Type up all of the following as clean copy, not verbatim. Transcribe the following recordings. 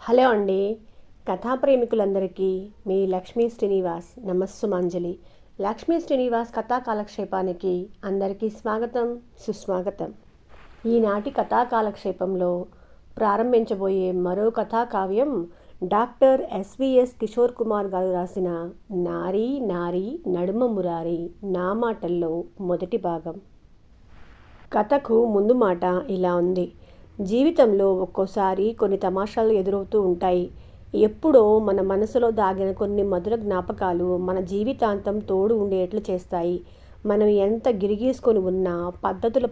Hello అండి. కథా ప్రేమికులందరికీ మీ లక్ష్మీ శ్రీనివాస్ నమస్సుమాంజలి. లక్ష్మీ శ్రీనివాస్ కథా కాలక్షేపానికి అందరికీ స్వాగతం, సుస్వాగతం. ఈనాటి కథా కాలక్షేపంలో ప్రారంభించబోయే మరో కథా కావ్యం డాక్టర్ ఎస్విఎస్ కిషోర్ కుమార్ గారు రాసిన నారీ నారీ నడుమ మురారి నా మాటల్లో మొదటి భాగం. కథకు ముందు మాట ఇలా ఉంది. జీవితంలో ఒక్కోసారి కొన్ని తమాషాలు ఎదురవుతూ ఉంటాయి. ఎప్పుడో మన మనసులో దాగిన కొన్ని మధుర జ్ఞాపకాలు మన జీవితాంతం తోడు ఉండేట్లు చేస్తాయి. మనం ఎంత గిరిగీసుకొని ఉన్నా పద్ధతుల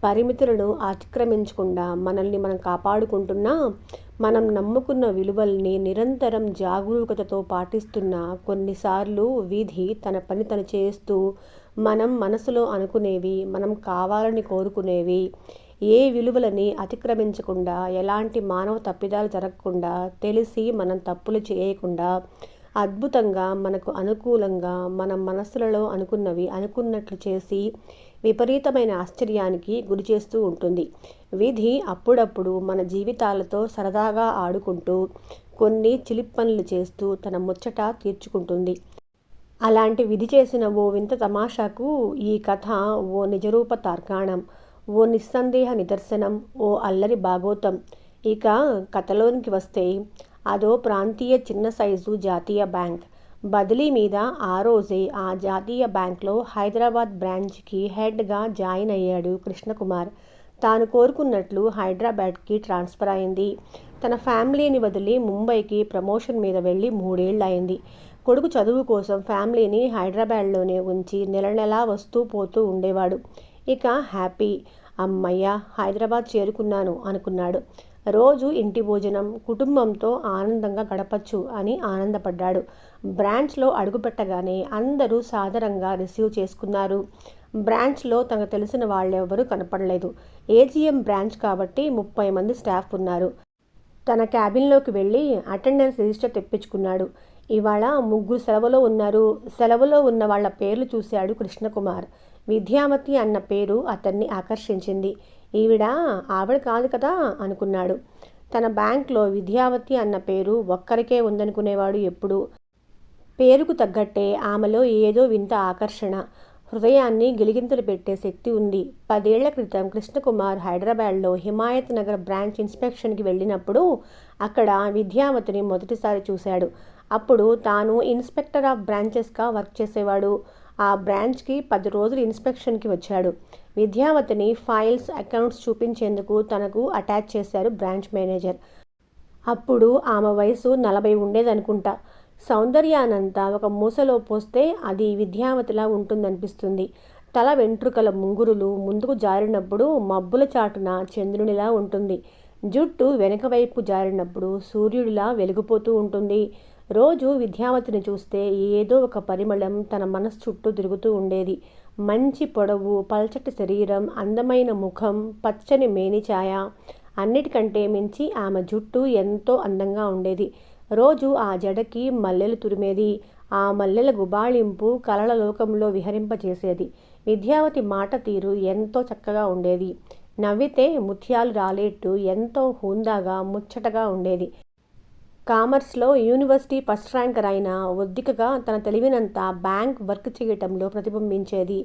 పరిమితులను అతిక్రమించకుండా మనల్ని మనం కాపాడుకుంటున్నా, మనం నమ్ముకున్న విలువల్ని నిరంతరం జాగరూకతతో పాటిస్తున్నా కొన్నిసార్లు విధి తన పని తను చేస్తూ మనం మనసులో అనుకునేవి, మనం కావాలని కోరుకునేవి, ఏ విలువలని అతిక్రమించకుండా, ఎలాంటి మానవ తప్పిదాలు జరగకుండా, తెలిసి మనం తప్పులు చేయకుండా, అద్భుతంగా మనకు అనుకూలంగా మన మనసులలో అనుకున్నవి అనుకున్నట్లు చేసి విపరీతమైన ఆశ్చర్యానికి గురి చేస్తూ ఉంటుంది. విధి అప్పుడప్పుడు మన జీవితాలతో సరదాగా ఆడుకుంటూ కొన్ని చిలిప్పనులు చేస్తూ తన ముచ్చట తీర్చుకుంటుంది. అలాంటి విధి చేసిన ఓ వింత తమాషాకు ఈ కథ ఓ నిజరూప తార్కాణం, ఓ నిస్సందేహ నిదర్శనం, ఓ అల్లరి భాగోతం. ఇక కథలోనికి వస్తే అదో ప్రాంతీయ చిన్న సైజు జాతీయ బ్యాంక్. బదిలీ మీద ఆ రోజే ఆ జాతీయ బ్యాంక్లో హైదరాబాద్ బ్రాంచ్కి హెడ్గా జాయిన్ అయ్యాడు కృష్ణకుమార్. తాను కోరుకున్నట్లు హైదరాబాద్కి ట్రాన్స్ఫర్ అయింది. తన ఫ్యామిలీని వదిలి ముంబైకి ప్రమోషన్ మీద వెళ్ళి 3 ఏళ్ళు అయింది. కొడుకు చదువు కోసం ఫ్యామిలీని హైదరాబాద్లోనే ఉంచి నెల నెలా వస్తూ పోతూ ఉండేవాడు. ఇక హ్యాపీ, అమ్మయ్య హైదరాబాద్ చేరుకున్నాను అనుకున్నాడు. రోజు ఇంటి భోజనం, కుటుంబంతో ఆనందంగా గడపచ్చు అని ఆనందపడ్డాడు. బ్రాంచ్లో అడుగుపెట్టగానే అందరూ సాదరంగా రిసీవ్ చేసుకున్నారు. బ్రాంచ్లో తనకు తెలిసిన వాళ్ళెవరూ కనపడలేదు. ఏజీఎం బ్రాంచ్ కాబట్టి 30 మంది స్టాఫ్ ఉన్నారు. తన క్యాబిన్లోకి వెళ్ళి అటెండెన్స్ రిజిస్టర్ తెప్పించుకున్నాడు. ఇవాళ 3 సెలవులో ఉన్నారు. సెలవులో ఉన్న వాళ్ళ పేర్లు చూశాడు కృష్ణకుమార్. విద్యావతి అన్న పేరు అతన్ని ఆకర్షించింది. ఆవిడ కాదు కదా అనుకున్నాడు. తన బ్యాంక్లో విద్యావతి అన్న పేరు ఒక్కరికే ఉందనుకునేవాడు ఎప్పుడు. పేరుకు తగ్గట్టే ఆమెలో ఏదో వింత ఆకర్షణ, హృదయాన్ని గిలిగింతలు పెట్టే శక్తి ఉంది. 10 ఏళ్ల క్రితం కృష్ణకుమార్ హైదరాబాద్లో హిమాయత్ నగర్ బ్రాంచ్ ఇన్స్పెక్షన్కి వెళ్ళినప్పుడు అక్కడ విద్యావతిని మొదటిసారి చూశాడు. అప్పుడు తాను ఇన్స్పెక్టర్ ఆఫ్ బ్రాంచెస్గా వర్క్ చేసేవాడు. ఆ బ్రాంచ్కి 10 రోజులు ఇన్స్పెక్షన్కి వచ్చాడు. విద్యావతిని ఫైల్స్, అకౌంట్స్ చూపించేందుకు తనకు అటాచ్ చేశారు బ్రాంచ్ మేనేజర్. అప్పుడు ఆమె వయసు 40 ఉండేదనుకుంటా. సౌందర్యానంతా ఒక మూసలో పోస్తే అది విద్యావతిలా ఉంటుందనిపిస్తుంది. తల వెంట్రుకల ముంగురులు ముందుకు జారినప్పుడు మబ్బుల చాటున చంద్రునిలా ఉంటుంది. జుట్టు వెనక వైపు జారినప్పుడు సూర్యుడిలా వెలిగిపోతూ ఉంటుంది. రోజు విద్యావతిని చూస్తే ఏదో ఒక పరిమళం తన మనసు చుట్టూ తిరుగుతూ ఉండేది. మంచి పొడవు, పల్చటి శరీరం, అందమైన ముఖం, పచ్చని మేనిఛాయ, అన్నిటికంటే మించి ఆమె జుట్టు ఎంతో అందంగా ఉండేది. రోజు ఆ జడకి మల్లెలు తురిమేది. ఆ మల్లెల గుబాళింపు కలల లోకంలో విహరింపచేసేది. విద్యావతి మాట తీరు ఎంతో చక్కగా ఉండేది. నవ్వితే ముత్యాలు రాలేట్టు ఎంతో హుందాగా ముచ్చటగా ఉండేది. కామర్స్లో యూనివర్సిటీ ఫస్ట్ ర్యాంకర్ అయిన ఒద్దికగా తన తెలివినంతా బ్యాంక్ వర్క్ చేయటంలో ప్రతిబింబించేది.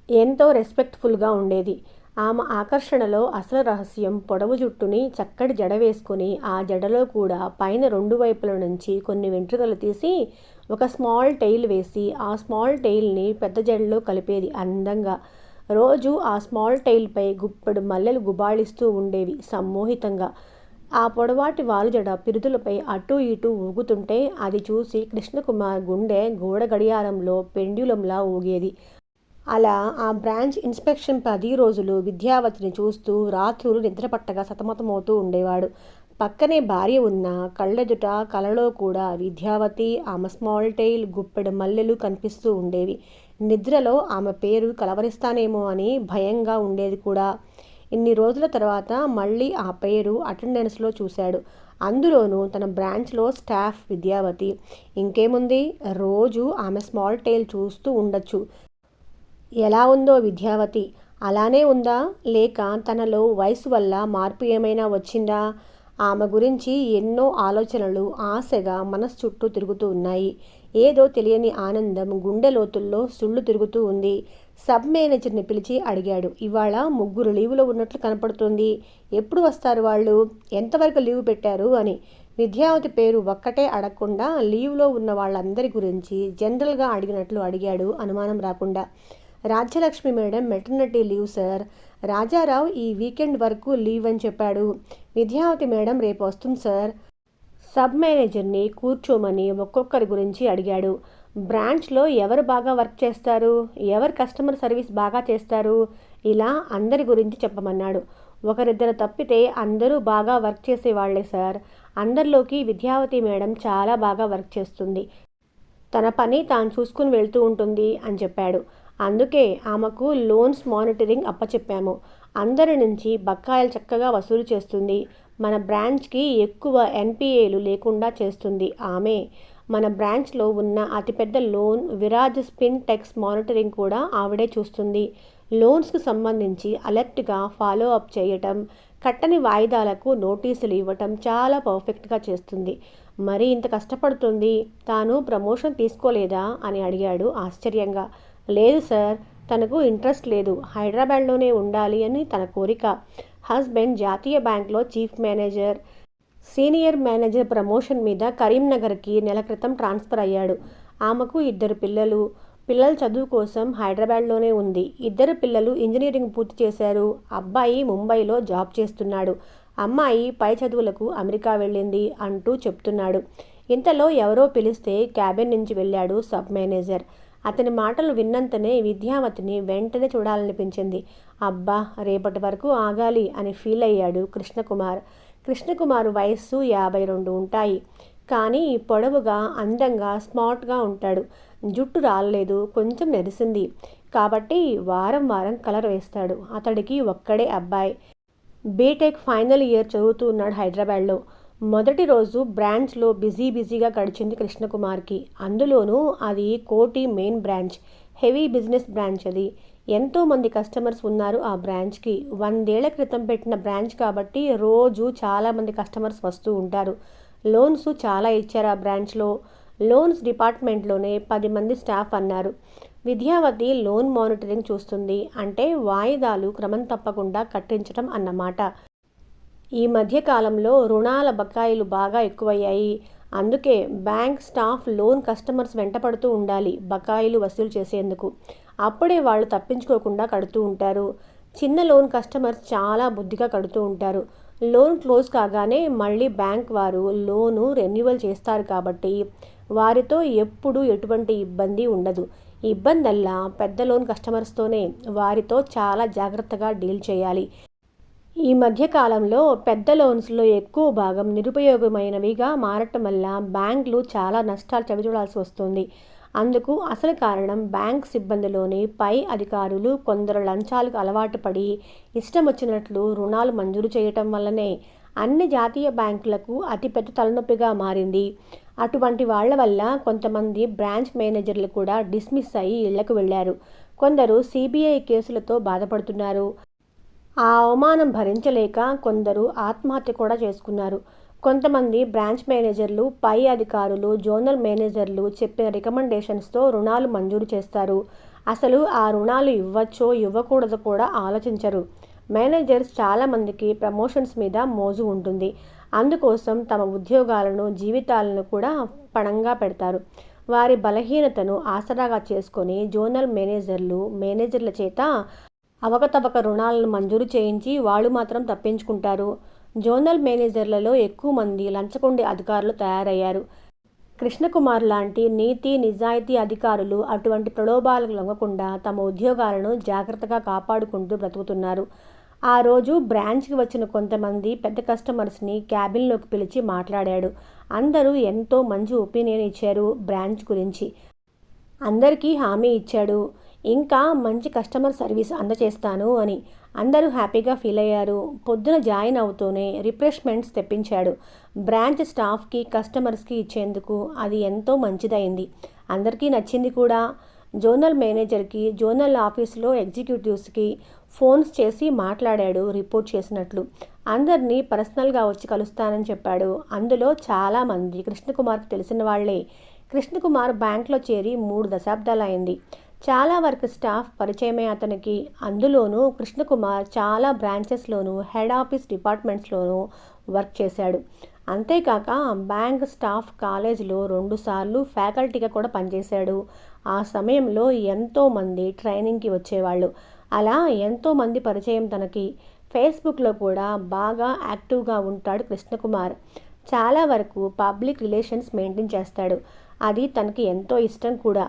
ఎంతో రెస్పెక్ట్ఫుల్గా ఉండేది. ఆమె ఆకర్షణలో అసలు రహస్యం పొడవు జుట్టుని చక్కటి జడ వేసుకుని ఆ జడలో కూడా పైన 2 వైపుల నుంచి కొన్ని వెంట్రుకలు తీసి ఒక స్మాల్ టెయిల్ వేసి ఆ స్మాల్ టెయిల్ని పెద్ద జడలో కలిపేది అందంగా. రోజు ఆ స్మాల్ టెయిల్పై గుప్పెడు మల్లెలు గుబాళిస్తూ ఉండేవి సమ్మోహితంగా. ఆ పొడవాటి వాలుజడ పిరుదులపై అటూ ఇటూ ఊగుతుంటే అది చూసి కృష్ణకుమార్ గుండె గోడ గడియారంలో పెండ్యులంలా ఊగేది. అలా ఆ బ్రాంచ్ ఇన్స్పెక్షన్ 10 రోజులు విద్యావతిని చూస్తూ రాత్రులు నిద్రపట్టగా సతమతమవుతూ ఉండేవాడు. పక్కనే భార్య ఉన్న కళ్ళెదుట కలలో కూడా విద్యావతి, ఆమె స్మాల్ టెయిల్, గుప్పెడు మల్లెలు కనిపిస్తూ ఉండేవి. నిద్రలో ఆమె పేరు కలవరిస్తానేమో అని భయంగా ఉండేది కూడా. ఇన్ని రోజుల తర్వాత మళ్ళీ ఆ పేరు అటెండెన్స్లో చూశాడు. అందులోనూ తన బ్రాంచ్లో స్టాఫ్ విద్యావతి. ఇంకేముంది, రోజు ఆమె స్మాల్ టెయిల్ చూస్తూ ఉండొచ్చు. ఎలా ఉందో విద్యావతి? అలానే ఉందా, లేక తనలో వయసు వల్ల మార్పు ఏమైనా వచ్చిందా? ఆమె గురించి ఎన్నో ఆలోచనలు ఆశగా మనసు చుట్టూ తిరుగుతూ ఉన్నాయి. ఏదో తెలియని ఆనందం గుండె లోతుల్లో సుళ్ళు తిరుగుతూ ఉంది. సబ్ మేనేజర్ని పిలిచి అడిగాడు. ఇవాళ 3 లీవులో ఉన్నట్లు కనపడుతుంది. ఎప్పుడు వస్తారు వాళ్ళు? ఎంతవరకు లీవ్ పెట్టారు అని. విద్యావతి పేరు ఒక్కటే అడగకుండా లీవ్లో ఉన్న వాళ్ళందరి గురించి జనరల్గా అడిగినట్లు అడిగాడు అనుమానం రాకుండా. Rajyalakshmi madam maternity leave sir. Rajarao ఈ వీకెండ్ వరకు లీవ్ అని చెప్పాడు. విద్యావతి మేడం రేపు వస్తుంది సార్. సబ్ మేనేజర్ని కూర్చోమని ఒక్కొక్కరి గురించి అడిగాడు. బ్రాంచ్లో ఎవరు బాగా వర్క్ చేస్తారు, ఎవరు కస్టమర్ సర్వీస్ బాగా చేస్తారు, ఇలా అందరి గురించి చెప్పమన్నాడు. ఒకరిద్దరు తప్పితే అందరూ బాగా వర్క్ చేసేవాళ్లే సార్. అందరిలోకి విద్యావతి మేడం చాలా బాగా వర్క్ చేస్తుంది. తన పని తాను చూసుకుని వెళ్తూ ఉంటుంది అని చెప్పాడు. అందుకే ఆమెకు లోన్స్ మానిటరింగ్ అప్పచెప్పాము. అందరి నుంచి బకాయిలు చక్కగా వసూలు చేస్తుంది. మన బ్రాంచ్కి ఎక్కువ ఎన్పిఏలు లేకుండా చేస్తుంది ఆమె. మన బ్రాంచ్లో ఉన్న అతిపెద్ద loan Viraj spin tex monitoring కూడా ఆవిడే చూస్తుంది. లోన్స్కు సంబంధించి అలర్ట్గా ఫాలో అప్ చేయటం, కట్టని వాయిదాలకు నోటీసులు ఇవ్వటం చాలా పర్ఫెక్ట్గా చేస్తుంది. మరి ఇంత కష్టపడుతుంది, తాను ప్రమోషన్ తీసుకోలేదా అని అడిగాడు ఆశ్చర్యంగా. లేదు సార్, తనకు ఇంట్రెస్ట్ లేదు, హైదరాబాద్లోనే ఉండాలి అని తన కోరిక. హస్బెండ్ జాతీయ బ్యాంక్లో chief manager, senior manager promotion మీద కరీంనగర్కి నెల క్రితం ట్రాన్స్ఫర్ అయ్యాడు. ఆమెకు 2 పిల్లలు. పిల్లల చదువు కోసం హైదరాబాద్లోనే ఉంది. 2 పిల్లలు ఇంజనీరింగ్ పూర్తి చేశారు. అబ్బాయి ముంబైలో జాబ్ చేస్తున్నాడు. అమ్మాయి పై చదువులకు అమెరికా వెళ్ళింది అంటూ చెప్తున్నాడు. ఇంతలో ఎవరో పిలిస్తే క్యాబిన్ నుంచి వెళ్ళాడు సబ్ మేనేజర్. అతని మాటలు విన్నంతనే విద్యావతిని వెంటనే చూడాలనిపించింది. అబ్బా, రేపటి వరకు ఆగాలి అని ఫీల్ అయ్యాడు కృష్ణకుమార్. కృష్ణకుమార్ వయస్సు 52 ఉంటాయి. కానీ పొడవుగా, అందంగా, స్మార్ట్గా ఉంటాడు. జుట్టు రాలేదు, కొంచెం నెరిసింది. కాబట్టి వారం వారం కలర్ వేస్తాడు. అతడికి ఒక్కడే అబ్బాయి. బీటెక్ ఫైనల్ ఇయర్ చదువుతూ ఉన్నాడు హైదరాబాద్లో. మొదటి రోజు బ్రాంచ్లో బిజీగా గడిచింది కృష్ణకుమార్కి. అందులోనూ అది కోటి main branch, heavy business branch అది. ఎంతోమంది కస్టమర్స్ ఉన్నారు ఆ బ్రాంచ్కి. 100 ఏళ్ల క్రితం పెట్టిన బ్రాంచ్ కాబట్టి రోజు చాలామంది కస్టమర్స్ వస్తూ ఉంటారు. లోన్స్ చాలా ఇచ్చారు ఆ బ్రాంచ్లో. లోన్స్ డిపార్ట్మెంట్లోనే 10 మంది స్టాఫ్ అన్నారు. విద్యావతి లోన్ మానిటరింగ్ చూస్తుంది. అంటే వాయిదాలు క్రమం తప్పకుండా కట్టించడం అన్నమాట. ఈ మధ్య కాలంలో రుణాల బకాయిలు బాగా ఎక్కువయ్యాయి. అందుకే బ్యాంక్ స్టాఫ్ లోన్ కస్టమర్స్ వెంటపడుతూ ఉండాలి బకాయిలు వసూలు చేసేందుకు. అప్పుడే వాళ్ళు తప్పించుకోకుండా కడుతూ ఉంటారు. చిన్న లోన్ కస్టమర్స్ చాలా బుద్ధిగా కడుతూ ఉంటారు. లోన్ క్లోజ్ కాగానే మళ్ళీ బ్యాంక్ వారు లోను రెన్యువల్ చేస్తారు కాబట్టి వారితో ఎప్పుడూ ఎటువంటి ఇబ్బంది ఉండదు. ఇబ్బందల్లా పెద్ద లోన్ కస్టమర్స్తోనే. వారితో చాలా జాగ్రత్తగా డీల్ చేయాలి. ఈ మధ్యకాలంలో పెద్ద లోన్స్లో ఎక్కువ భాగం నిరుపయోగమైనవిగా మారటం వల్ల బ్యాంకులు చాలా నష్టాలు చవిచూడాల్సి వస్తుంది. అందుకు అసలు కారణం బ్యాంక్ సిబ్బందిలోని పై అధికారులు కొందరు లంచాలకు అలవాటు పడి ఇష్టం వచ్చినట్లు రుణాలు మంజూరు చేయటం వల్లనే అన్ని జాతీయ బ్యాంకులకు అతిపెద్ద తలనొప్పిగా మారింది. అటువంటి వాళ్ల వల్ల కొంతమంది బ్రాంచ్ మేనేజర్లు కూడా డిస్మిస్ అయ్యి ఇళ్లకు వెళ్లారు. కొందరు సిబిఐ కేసులతో బాధపడుతున్నారు. ఆ అవమానం భరించలేక కొందరు ఆత్మహత్య కూడా చేసుకున్నారు. కొంతమంది బ్రాంచ్ మేనేజర్లు, పై అధికారులు, జోనల్ మేనేజర్లు చెప్పిన రికమెండేషన్స్తో రుణాలు మంజూరు చేస్తారు. అసలు ఆ రుణాలు ఇవ్వచ్చో ఇవ్వకూడదో కూడా ఆలోచించరు. మేనేజర్స్ చాలామందికి ప్రమోషన్స్ మీద మోజు ఉంటుంది. అందుకోసం తమ ఉద్యోగాలను, జీవితాలను కూడా పణంగా పెడతారు. వారి బలహీనతను ఆసరాగా చేసుకొని జోనల్ మేనేజర్ల చేత అవకతవక రుణాలను మంజూరు చేయించి వాళ్ళు మాత్రం తప్పించుకుంటారు. జోనల్ మేనేజర్లలో ఎక్కువ మంది లంచగొండి అధికారులు తయారయ్యారు. కృష్ణకుమార్ లాంటి నీతి నిజాయితీ అధికారులు అటువంటి ప్రలోభాలకు లొంగకుండా తమ ఉద్యోగాలను జాగ్రత్తగా కాపాడుకుంటూ బ్రతుకుతున్నారు. ఆ రోజు బ్రాంచ్కి వచ్చిన కొంతమంది పెద్ద కస్టమర్స్ని క్యాబిన్లోకి పిలిచి మాట్లాడాడు. అందరూ ఎంతో మంచి ఒపీనియన్ ఇచ్చారు బ్రాంచ్ గురించి. అందరికీ హామీ ఇచ్చాడు, ఇంకా మంచి కస్టమర్ సర్వీస్ అందచేస్తాను అని. అందరూ హ్యాపీగా ఫీల్ అయ్యారు. పొద్దున జాయిన్ అవుతూనే రిఫ్రెష్మెంట్స్ తెప్పించాడు. బ్రాంచ్ స్టాఫ్కి, కస్టమర్స్కి ఇచ్చేందుకు. అది ఎంతో మంచిదైంది. అందరికీ నచ్చింది కూడా. జోనల్ మేనేజర్కి, జోనల్ ఆఫీసులో ఎగ్జిక్యూటివ్స్కి ఫోన్స్ చేసి మాట్లాడాడు రిపోర్ట్ చేసినట్లు. అందరినీ పర్సనల్గా వచ్చి కలుస్తానని చెప్పాడు. అందులో చాలామంది కృష్ణకుమార్కి తెలిసిన వాళ్లే. కృష్ణకుమార్ బ్యాంక్లో చేరి 3 దశాబ్దాలైంది. చాలా వరకు స్టాఫ్ పరిచయమే అతనికి. అందులోనూ కృష్ణకుమార్ చాలా బ్రాంచెస్లోనూ హెడ్ ఆఫీస్ డిపార్ట్మెంట్స్లోనూ వర్క్ చేశాడు. అంతేకాక బ్యాంక్ స్టాఫ్ కాలేజీలో 2 సార్లు ఫ్యాకల్టీగా కూడా పనిచేశాడు. ఆ సమయంలో ఎంతోమంది ట్రైనింగ్కి వచ్చేవాళ్ళు. అలా ఎంతోమంది పరిచయం తనకి. ఫేస్బుక్లో కూడా బాగా యాక్టివ్గా ఉంటాడు కృష్ణకుమార్. చాలా వరకు పబ్లిక్ రిలేషన్స్ మెయింటైన్ చేస్తాడు. అది తనకి ఎంతో ఇష్టం కూడా.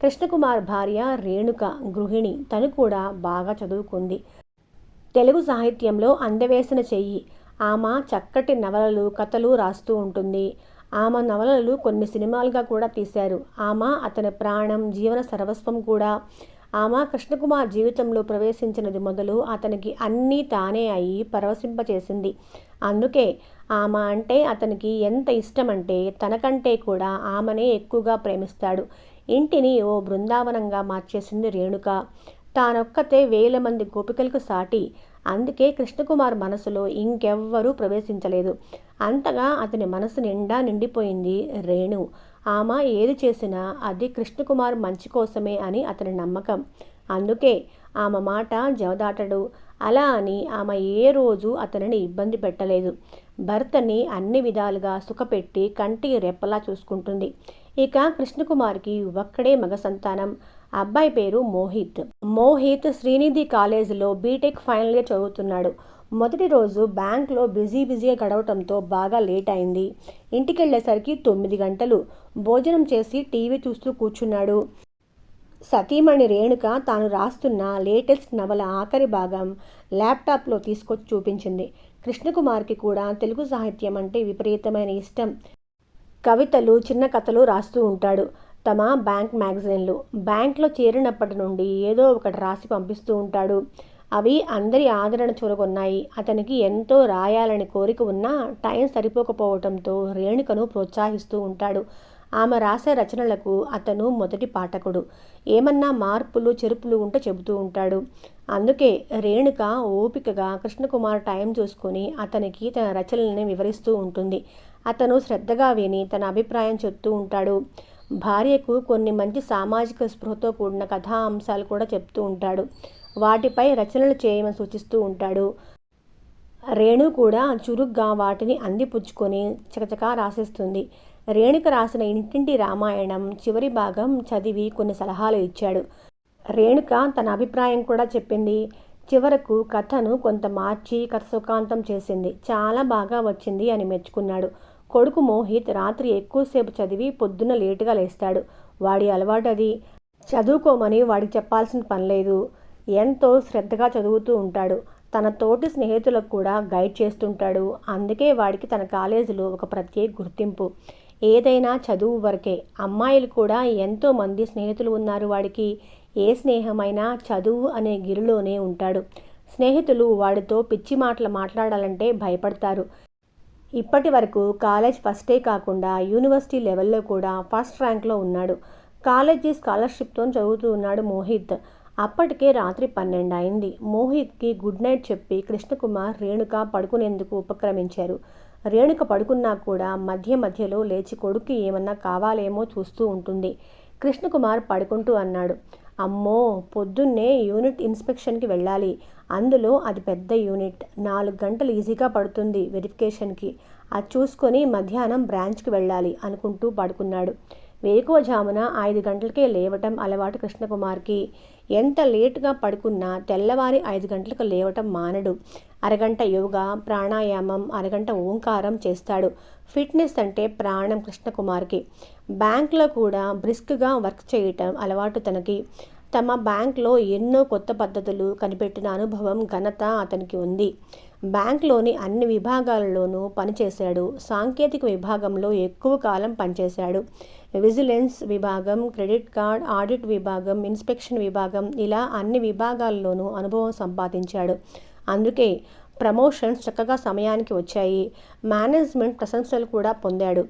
కృష్ణకుమార్ భార్య రేణుక గృహిణి. తను కూడా బాగా చదువుకుంది. తెలుగు సాహిత్యంలో అందవేసిన చెయ్యి. ఆమె చక్కటి నవలలు, కథలు రాస్తూ ఉంటుంది. ఆమె నవలలు కొన్ని సినిమాలుగా కూడా తీశారు. ఆమె అతని ప్రాణం, జీవన సర్వస్వం కూడా. ఆమె కృష్ణకుమార్ జీవితంలో ప్రవేశించినది మొదలు అతనికి అన్నీ తానే అయి పరవశింపచేసింది. అందుకే ఆమె అంటే అతనికి ఎంత ఇష్టమంటే తనకంటే కూడా ఆమెనే ఎక్కువగా ప్రేమిస్తాడు. ఇంటిని ఓ బృందావనంగా మార్చేసింది రేణుక. తానొక్కతే 1000 మంది గోపికలకు సాటి. అందుకే కృష్ణకుమార్ మనసులో ఇంకెవ్వరూ ప్రవేశించలేదు. అంతగా అతని మనసు నిండా నిండిపోయింది రేణు. ఆమె ఏది చేసినా అది కృష్ణకుమార్ మంచి కోసమే అని అతని నమ్మకం. అందుకే ఆమె మాట జవదాటడు. అలా అని ఆమె ఏ రోజు అతనిని ఇబ్బంది పెట్టలేదు. భర్తని అన్ని విధాలుగా సుఖపెట్టి కంటికి రెప్పలా చూసుకుంటుంది. ఇక కృష్ణకుమార్కి ఒక్కడే మగ సంతానం. అబ్బాయి పేరు మోహిత్. మోహిత్ శ్రీనిధి కాలేజీలో బీటెక్ ఫైనల్ ఇయర్ చదువుతున్నాడు. మొదటి రోజు బ్యాంక్లో బిజీగా గడవటంతో బాగా లేట్ అయింది. ఇంటికెళ్ళేసరికి 9 గంటలు. భోజనం చేసి టీవీ చూస్తూ కూర్చున్నాడు. సతీమణి రేణుక తాను రాస్తున్న లేటెస్ట్ నవల ఆఖరి భాగం ల్యాప్టాప్లో తీసుకొచ్చి చూపించింది. కృష్ణకుమార్కి కూడా తెలుగు సాహిత్యం అంటే విపరీతమైన ఇష్టం. కవితలు, చిన్న కథలు రాస్తూ ఉంటాడు. తమ బ్యాంక్ మ్యాగజైన్లు. బ్యాంక్లో చేరినప్పటి నుండి ఏదో ఒకటి రాసి పంపిస్తూ ఉంటాడు. అవి అందరి ఆదరణ చూరగొన్నాయి. అతనికి ఎంతో రాయాలని కోరిక ఉన్నా టైం సరిపోకపోవడంతో రేణుకను ప్రోత్సహిస్తూ ఉంటాడు. ఆమె రాసే రచనలకు అతను మొదటి పాఠకుడు. ఏమన్నా మార్పులు చెరుపులు ఉంటే చెబుతూ ఉంటాడు. అందుకే రేణుక ఓపికగా కృష్ణకుమార్ టైం చూసుకొని అతనికి తన రచనల్ని వివరిస్తూ ఉంటుంది. అతను శ్రద్ధగా విని తన అభిప్రాయం చెప్తూ ఉంటాడు. భార్యకు కొన్ని మంచి సామాజిక స్పృహతో కూడిన కథా అంశాలు కూడా చెప్తూ ఉంటాడు. వాటిపై రచనలు చేయమని సూచిస్తూ ఉంటాడు. రేణు కూడా చురుగ్గా వాటిని అందిపుచ్చుకొని చకచకా రాసేస్తుంది. రేణుక రాసిన ఇంటింటి రామాయణం చివరి భాగం చదివి కొన్ని సలహాలు ఇచ్చాడు. రేణుక తన అభిప్రాయం కూడా చెప్పింది. చివరకు కథను కొంత మార్చి కథ సుఖాంతం చేసింది. చాలా బాగా వచ్చింది అని మెచ్చుకున్నాడు. కొడుకు మోహిత్ రాత్రి ఎక్కువసేపు చదివి పొద్దున్న లేటుగా లేస్తాడు. వాడి అలవాటు అది. చదువుకోమని వాడికి చెప్పాల్సిన పనిలేదు. ఎంతో శ్రద్ధగా చదువుతూ ఉంటాడు. తన తోటి స్నేహితులకు కూడా గైడ్ చేస్తుంటాడు. అందుకే వాడికి తన కాలేజీలో ఒక ప్రత్యేక గుర్తింపు. ఏదైనా చదువు వరకే. అమ్మాయిలు కూడా ఎంతోమంది స్నేహితులు ఉన్నారు వాడికి. ఏ స్నేహమైనా చదువు అనే గిరిలోనే ఉంటాడు. స్నేహితులు వాడితో పిచ్చి మాటలు మాట్లాడాలంటే భయపడతారు. ఇప్పటి వరకు కాలేజ్ ఫస్టే కాకుండా యూనివర్సిటీ లెవెల్లో కూడా ఫస్ట్ ర్యాంక్లో ఉన్నాడు. కాలేజీ స్కాలర్షిప్తో చదువుతూ ఉన్నాడు మోహిత్. అప్పటికే రాత్రి 12 అయింది. మోహిత్కి గుడ్ నైట్ చెప్పి కృష్ణకుమార్, రేణుక పడుకునేందుకు ఉపక్రమించారు. రేణుక పడుకున్నా కూడా మధ్యలో లేచి కొడుకు ఏమన్నా కావాలేమో చూస్తూ ఉంటుంది. కృష్ణకుమార్ పడుకుంటూ అన్నాడు, అమ్మో, పొద్దున్నే యూనిట్ ఇన్స్పెక్షన్కి వెళ్ళాలి. అందులో అది పెద్ద యూనిట్. 4 గంటలు ఈజీగా పడుతుంది వెరిఫికేషన్కి. అది చూసుకొని మధ్యాహ్నం బ్రాంచ్కి వెళ్ళాలి అనుకుంటూ పడుకున్నాడు. వేకువజామున 5 గంటలకే లేవటం అలవాటు కృష్ణకుమార్కి. ఎంత లేటుగా పడుకున్నా తెల్లవారి 5 గంటలకు లేవటం మానడు. అరగంట యోగా, ప్రాణాయామం, అరగంట ఓంకారం చేస్తాడు. ఫిట్నెస్ అంటే ప్రాణం కృష్ణకుమార్కి. బ్యాంక్లో కూడా బ్రిస్క్గా వర్క్ చేయటం అలవాటు తనకి. తమ బ్యాంక్లో ఎన్నో కొత్త పద్ధతులు కనిపెట్టిన అనుభవం, ఘనత అతనికి ఉంది. బ్యాంక్లోని అన్ని విభాగాలలోనూ పనిచేశాడు. సాంకేతిక విభాగంలో ఎక్కువ కాలం పనిచేశాడు. విజిలెన్స్ విభాగం, క్రెడిట్ కార్డ్, ఆడిట్ విభాగం, ఇన్స్పెక్షన్ విభాగం, ఇలా అన్ని విభాగాల్లోనూ అనుభవం సంపాదించాడు. అందుకే ప్రమోషన్స్ చక్కగా సమయానికి వచ్చాయి. మేనేజ్మెంట్ ప్రశంసలు కూడా పొందాడు.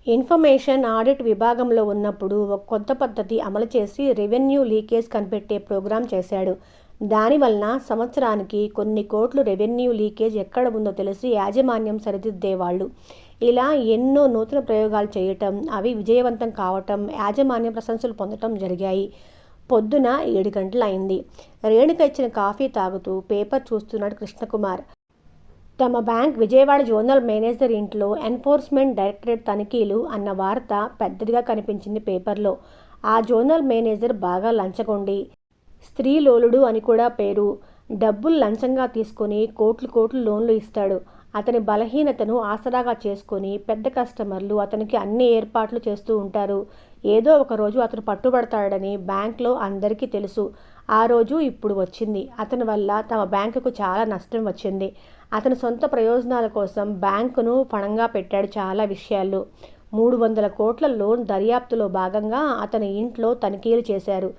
ఇన్ఫర్మేషన్ ఆడిట్ విభాగంలో ఉన్నప్పుడు ఒక కొత్త పద్ధతి అమలు చేసి రెవెన్యూ లీకేజ్ కనిపెట్టే ప్రోగ్రాం చేశాడు. దానివలన సంవత్సరానికి కొన్ని కోట్లు రెవెన్యూ లీకేజ్ ఎక్కడ ఉందో తెలిసి యాజమాన్యం సరిదిద్దేవాళ్ళు. ఇలా ఎన్నో నూతన ప్రయోగాలు చేయటం, అవి విజయవంతం కావటం, యాజమాన్యం ప్రశంసలు పొందటం జరిగాయి. పొద్దున 7 గంటలయింది. రేణుక ఇచ్చిన కాఫీ తాగుతూ పేపర్ చూస్తున్నాడు కృష్ణకుమార్. తమ బ్యాంక్ విజయవాడ జోనల్ మేనేజర్ ఇంట్లో ఎన్ఫోర్స్మెంట్ డైరెక్టరేట్ తనిఖీలు అన్న వార్త పెద్దదిగా కనిపించింది పేపర్లో. ఆ జోనల్ మేనేజర్ బాగా లంచగొండి, స్త్రీలోలుడు అని కూడా పేరు. డబ్బులు లంచంగా తీసుకొని కోట్లు లోన్లు ఇస్తాడు. అతని బలహీనతను ఆసరాగా చేసుకొని పెద్ద కస్టమర్లు అతనికి అన్ని ఏర్పాట్లు చేస్తూ ఉంటారు. ఏదో ఒక రోజు అతను పట్టుబడతాడని బ్యాంక్లో అందరికీ తెలుసు. ఆ రోజు ఇప్పుడు వచ్చింది. అతని వల్ల తమ బ్యాంకుకు చాలా నష్టం వచ్చింది. అతని సొంత ప్రయోజనాల కోసం బ్యాంకును పణంగా పెట్టాడు చాలా విషయాల్లో. 300 కోట్ల లోన్ దర్యాప్తులో భాగంగా అతని ఇంట్లో తనిఖీలు చేశారు.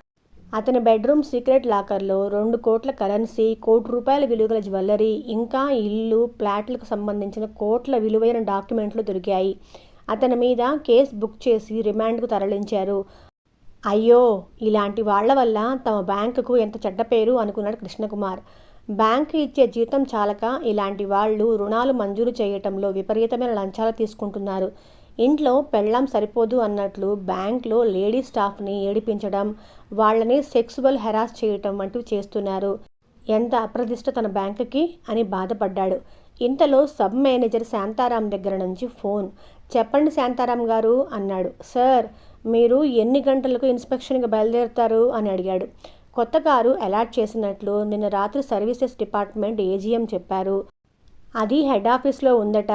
అతని బెడ్రూమ్ సీక్రెట్ లాకర్లో 2 కోట్ల కరెన్సీ, ₹1,00,00,000 విలువగల జ్యువెలరీ, ఇంకా ఇల్లు, ఫ్లాట్లకు సంబంధించిన కోట్ల విలువైన డాక్యుమెంట్లు దొరికాయి. అతని మీద కేసు బుక్ చేసి రిమాండ్కు తరలించారు. అయ్యో, ఇలాంటి వాళ్ల వల్ల తమ బ్యాంకుకు ఎంత చెడ్డ పేరు అనుకున్నాడు కృష్ణకుమార్. బ్యాంకు ఇచ్చే జీతం చాలక ఇలాంటి వాళ్ళు రుణాలు మంజూరు చేయటంలో విపరీతమైన లంచాలు తీసుకుంటున్నారు. ఇంట్లో పెళ్ళాం సరిపోదు అన్నట్లు బ్యాంక్లో లేడీ స్టాఫ్ని ఏడిపించడం, వాళ్ళని సెక్సువల్ హెరాస్ చేయటం వంటివి చేస్తున్నారు. ఎంత అప్రదిష్ట తన బ్యాంకుకి అని బాధపడ్డాడు. ఇంతలో సబ్ మేనేజర్ శాంతారాం దగ్గర నుంచి ఫోన్. చెప్పండి శాంతారాం గారు అన్నాడు. సార్, మీరు ఎన్ని గంటలకు ఇన్స్పెక్షన్కి బయలుదేరుతారు అని అడిగాడు. కొత్త కారు అలాట్ చేసినట్లు నిన్న రాత్రి సర్వీసెస్ డిపార్ట్మెంట్ ఏజీఎం చెప్పారు. అది హెడ్ ఆఫీస్లో ఉందట.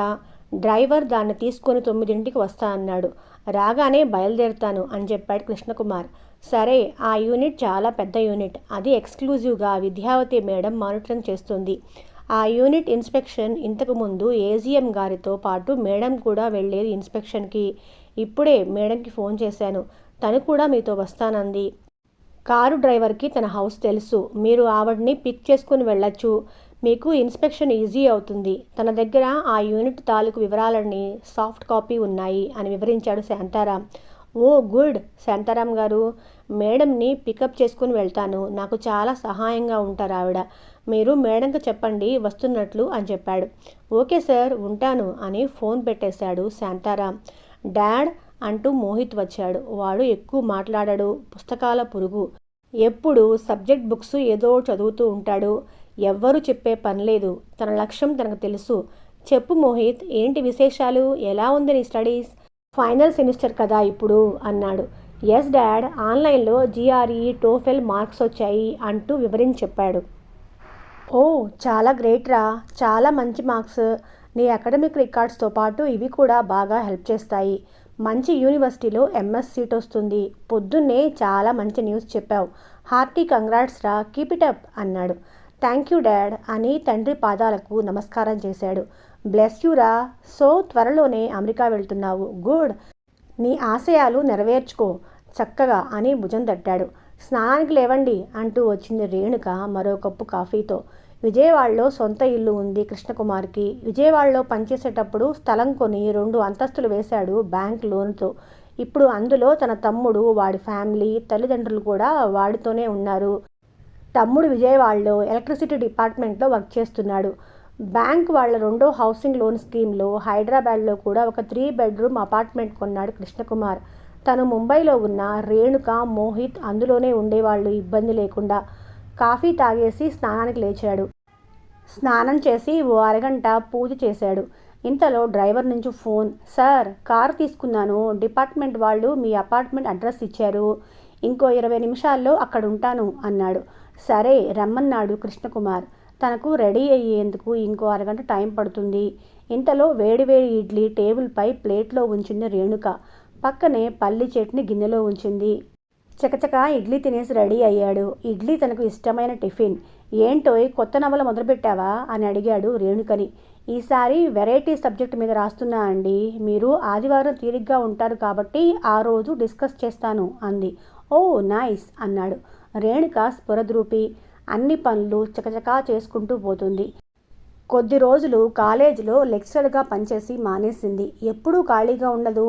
డ్రైవర్ దాన్ని తీసుకొని 9ంటికి వస్తా అన్నాడు. రాగానే బయలుదేరుతాను అని చెప్పాడు కృష్ణకుమార్. సరే, ఆ యూనిట్ చాలా పెద్ద యూనిట్. అది ఎక్స్క్లూజివ్గా విద్యావతి మేడం మానిటరింగ్ చేస్తుంది. ఆ యూనిట్ ఇన్స్పెక్షన్ ఇంతకుముందు ఏజీఎం గారితో పాటు మేడం కూడా వెళ్ళేది ఇన్స్పెక్షన్కి. ఇప్పుడే మేడంకి ఫోన్ చేశాను. తను కూడా మీతో వస్తానంది. కారు డ్రైవర్కి తన హౌస్ తెలుసు. మీరు ఆవిడ్ని పిక్ చేసుకుని వెళ్ళొచ్చు. మీకు ఇన్స్పెక్షన్ ఈజీ అవుతుంది. తన దగ్గర ఆ యూనిట్ తాలూకు వివరాలన్నీ సాఫ్ట్ కాపీ ఉన్నాయి అని వివరించాడు శాంతారాం. ఓ గుడ్ శాంతారాం గారు, మేడంని పికప్ చేసుకుని వెళ్తాను. నాకు చాలా సహాయంగా ఉంటారు ఆవిడ. మీరు మేడంకి చెప్పండి వస్తున్నట్లు అని చెప్పాడు. ఓకే సార్, ఉంటాను అని ఫోన్ పెట్టేశాడు శాంతారాం. డాడ్ అంటూ మోహిత్ వచ్చాడు. వాడు ఎక్కువ మాట్లాడాడు, పుస్తకాల పురుగు. ఎప్పుడు సబ్జెక్ట్ బుక్స్ ఏదో చదువుతూ ఉంటాడు. ఎవ్వరూ చెప్పే పనిలేదు. తన లక్ష్యం తనకు తెలుసు. చెప్పు మోహిత్, ఏంటి విశేషాలు? ఎలా ఉంది నీ స్టడీస్? ఫైనల్ సెమిస్టర్ కదా ఇప్పుడు అన్నాడు. ఎస్ డాడ్, ఆన్లైన్లో GRE, టోఫెల్ మార్క్స్ వచ్చాయి అంటూ వివరించి చెప్పాడు. ఓ, చాలా గ్రేట్ రా, చాలా మంచి మార్క్స్. నీ అకాడమిక్ రికార్డ్స్తో పాటు ఇవి కూడా బాగా హెల్ప్ చేస్తాయి. మంచి యూనివర్సిటీలో MS సీట్ వస్తుంది. పొద్దున్నే చాలా మంచి న్యూస్ చెప్పావు. హార్టీ కంగ్రాట్స్ రా, కీప్ ఇట్ అప్ అన్నాడు. థ్యాంక్ యూ డాడ్ అని తండ్రి పాదాలకు నమస్కారం చేశాడు. బ్లెస్ యూ రా. సో త్వరలోనే అమెరికా వెళ్తున్నావు. గుడ్. నీ ఆశయాలు నెరవేర్చుకో చక్కగా అని భుజం తట్టాడు. స్నానానికి లేవండి అంటూ వచ్చింది రేణుక మరో కప్పు కాఫీతో. విజయవాడలో సొంత ఇల్లు ఉంది కృష్ణకుమార్కి. విజయవాడలో పనిచేసేటప్పుడు స్థలం కొని 2 అంతస్తులు వేశాడు బ్యాంక్ లోన్తో. ఇప్పుడు అందులో తన తమ్ముడు, వాడి ఫ్యామిలీ, తల్లిదండ్రులు కూడా వాడితోనే ఉన్నారు. తమ్ముడు విజయవాడలో ఎలక్ట్రిసిటీ డిపార్ట్మెంట్లో వర్క్ చేస్తున్నాడు. బ్యాంక్ వాళ్ళ 2వ హౌసింగ్ లోన్ స్కీమ్లో హైదరాబాద్లో కూడా ఒక 3 బెడ్రూమ్ అపార్ట్మెంట్ కొన్నాడు కృష్ణకుమార్. తను ముంబైలో ఉన్న రేణుక, మోహిత్ అందులోనే ఉండేవాళ్ళు ఇబ్బంది లేకుండా. కాఫీ తాగేసి స్నానానికి లేచాడు. స్నానం చేసి ఓ అరగంట పూజ చేశాడు. ఇంతలో డ్రైవర్ నుంచి ఫోన్. సార్, కారు తీసుకున్నాను. డిపార్ట్మెంట్ వాళ్ళు మీ అపార్ట్మెంట్ అడ్రస్ ఇచ్చారు. ఇంకో 20 నిమిషాల్లో అక్కడ ఉంటాను అన్నాడు. సరే రమ్మన్నాడు కృష్ణకుమార్. తనకు రెడీ అయ్యేందుకు ఇంకో అరగంట టైం పడుతుంది. ఇంతలో వేడివేడి ఇడ్లీ టేబుల్పై ప్లేట్లో ఉంచింది రేణుక. పక్కనే పల్లి చట్నీ గిన్నెలో ఉంచింది. చకచక ఇడ్లీ తినేసి రెడీ అయ్యాడు. ఇడ్లీ తనకు ఇష్టమైన టిఫిన్. ఏంటోయ్, కొత్త నవల మొదలుపెట్టావా అని అడిగాడు రేణుకని. ఈసారి వెరైటీ సబ్జెక్ట్ మీద రాస్తున్నా అండి. మీరు ఆదివారం తీరిగ్గా ఉంటారు కాబట్టి ఆ రోజు డిస్కస్ చేస్తాను అంది. ఓ నైస్ అన్నాడు. రేణుక స్ఫురద్రూపి. అన్ని పనులు చకచకా చేసుకుంటూ పోతుంది. కొద్ది రోజులు కాలేజీలో లెక్చరర్గా పనిచేసి మానేసింది. ఎప్పుడూ ఖాళీగా ఉండదు.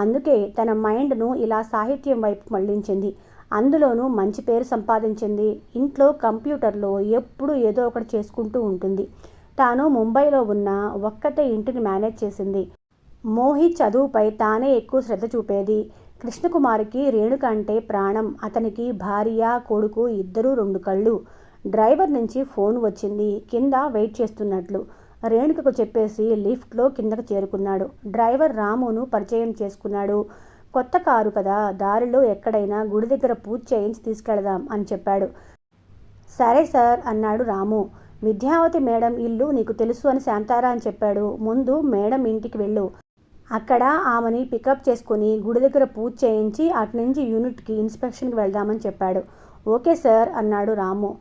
అందుకే తన మైండ్ను ఇలా సాహిత్యం వైపు మళ్లించింది. అందులోనూ మంచి పేరు సంపాదించింది. ఇంట్లో కంప్యూటర్లో ఎప్పుడు ఏదో ఒకటి చేసుకుంటూ ఉంటుంది. తాను ముంబైలో ఉన్న ఒక్కతే ఇంటిని మేనేజ్ చేసింది. మోహిత్ చదువుపై తానే ఎక్కువ శ్రద్ధ చూపేది. కృష్ణకుమార్కి రేణుక అంటే ప్రాణం. అతనికి భార్య, కొడుకు ఇద్దరూ 2 కళ్ళు. డ్రైవర్ నుంచి ఫోన్ వచ్చింది, కింద వెయిట్ చేస్తున్నట్లు. రేణుకకు చెప్పేసి లిఫ్ట్లో కిందకు చేరుకున్నాడు. డ్రైవర్ రామును పరిచయం చేసుకున్నాడు. కొత్త కారు కదా, దారిలో ఎక్కడైనా గుడి దగ్గర పూజ చేయించి తీసుకెళదాం అని చెప్పాడు. సరే సార్ అన్నాడు రాము. విద్యావతి మేడం ఇల్లు నీకు తెలుసు అని శాంతారాం చెప్పాడు. ముందు మేడం ఇంటికి వెళ్ళు, అక్కడ ఆమెని పికప్ చేసుకుని గుడి దగ్గర పూజ చేయించి అటునుంచి యూనిట్కి ఇన్స్పెక్షన్కి వెళ్దామని చెప్పాడు. ఓకే సార్ అన్నాడు రాము.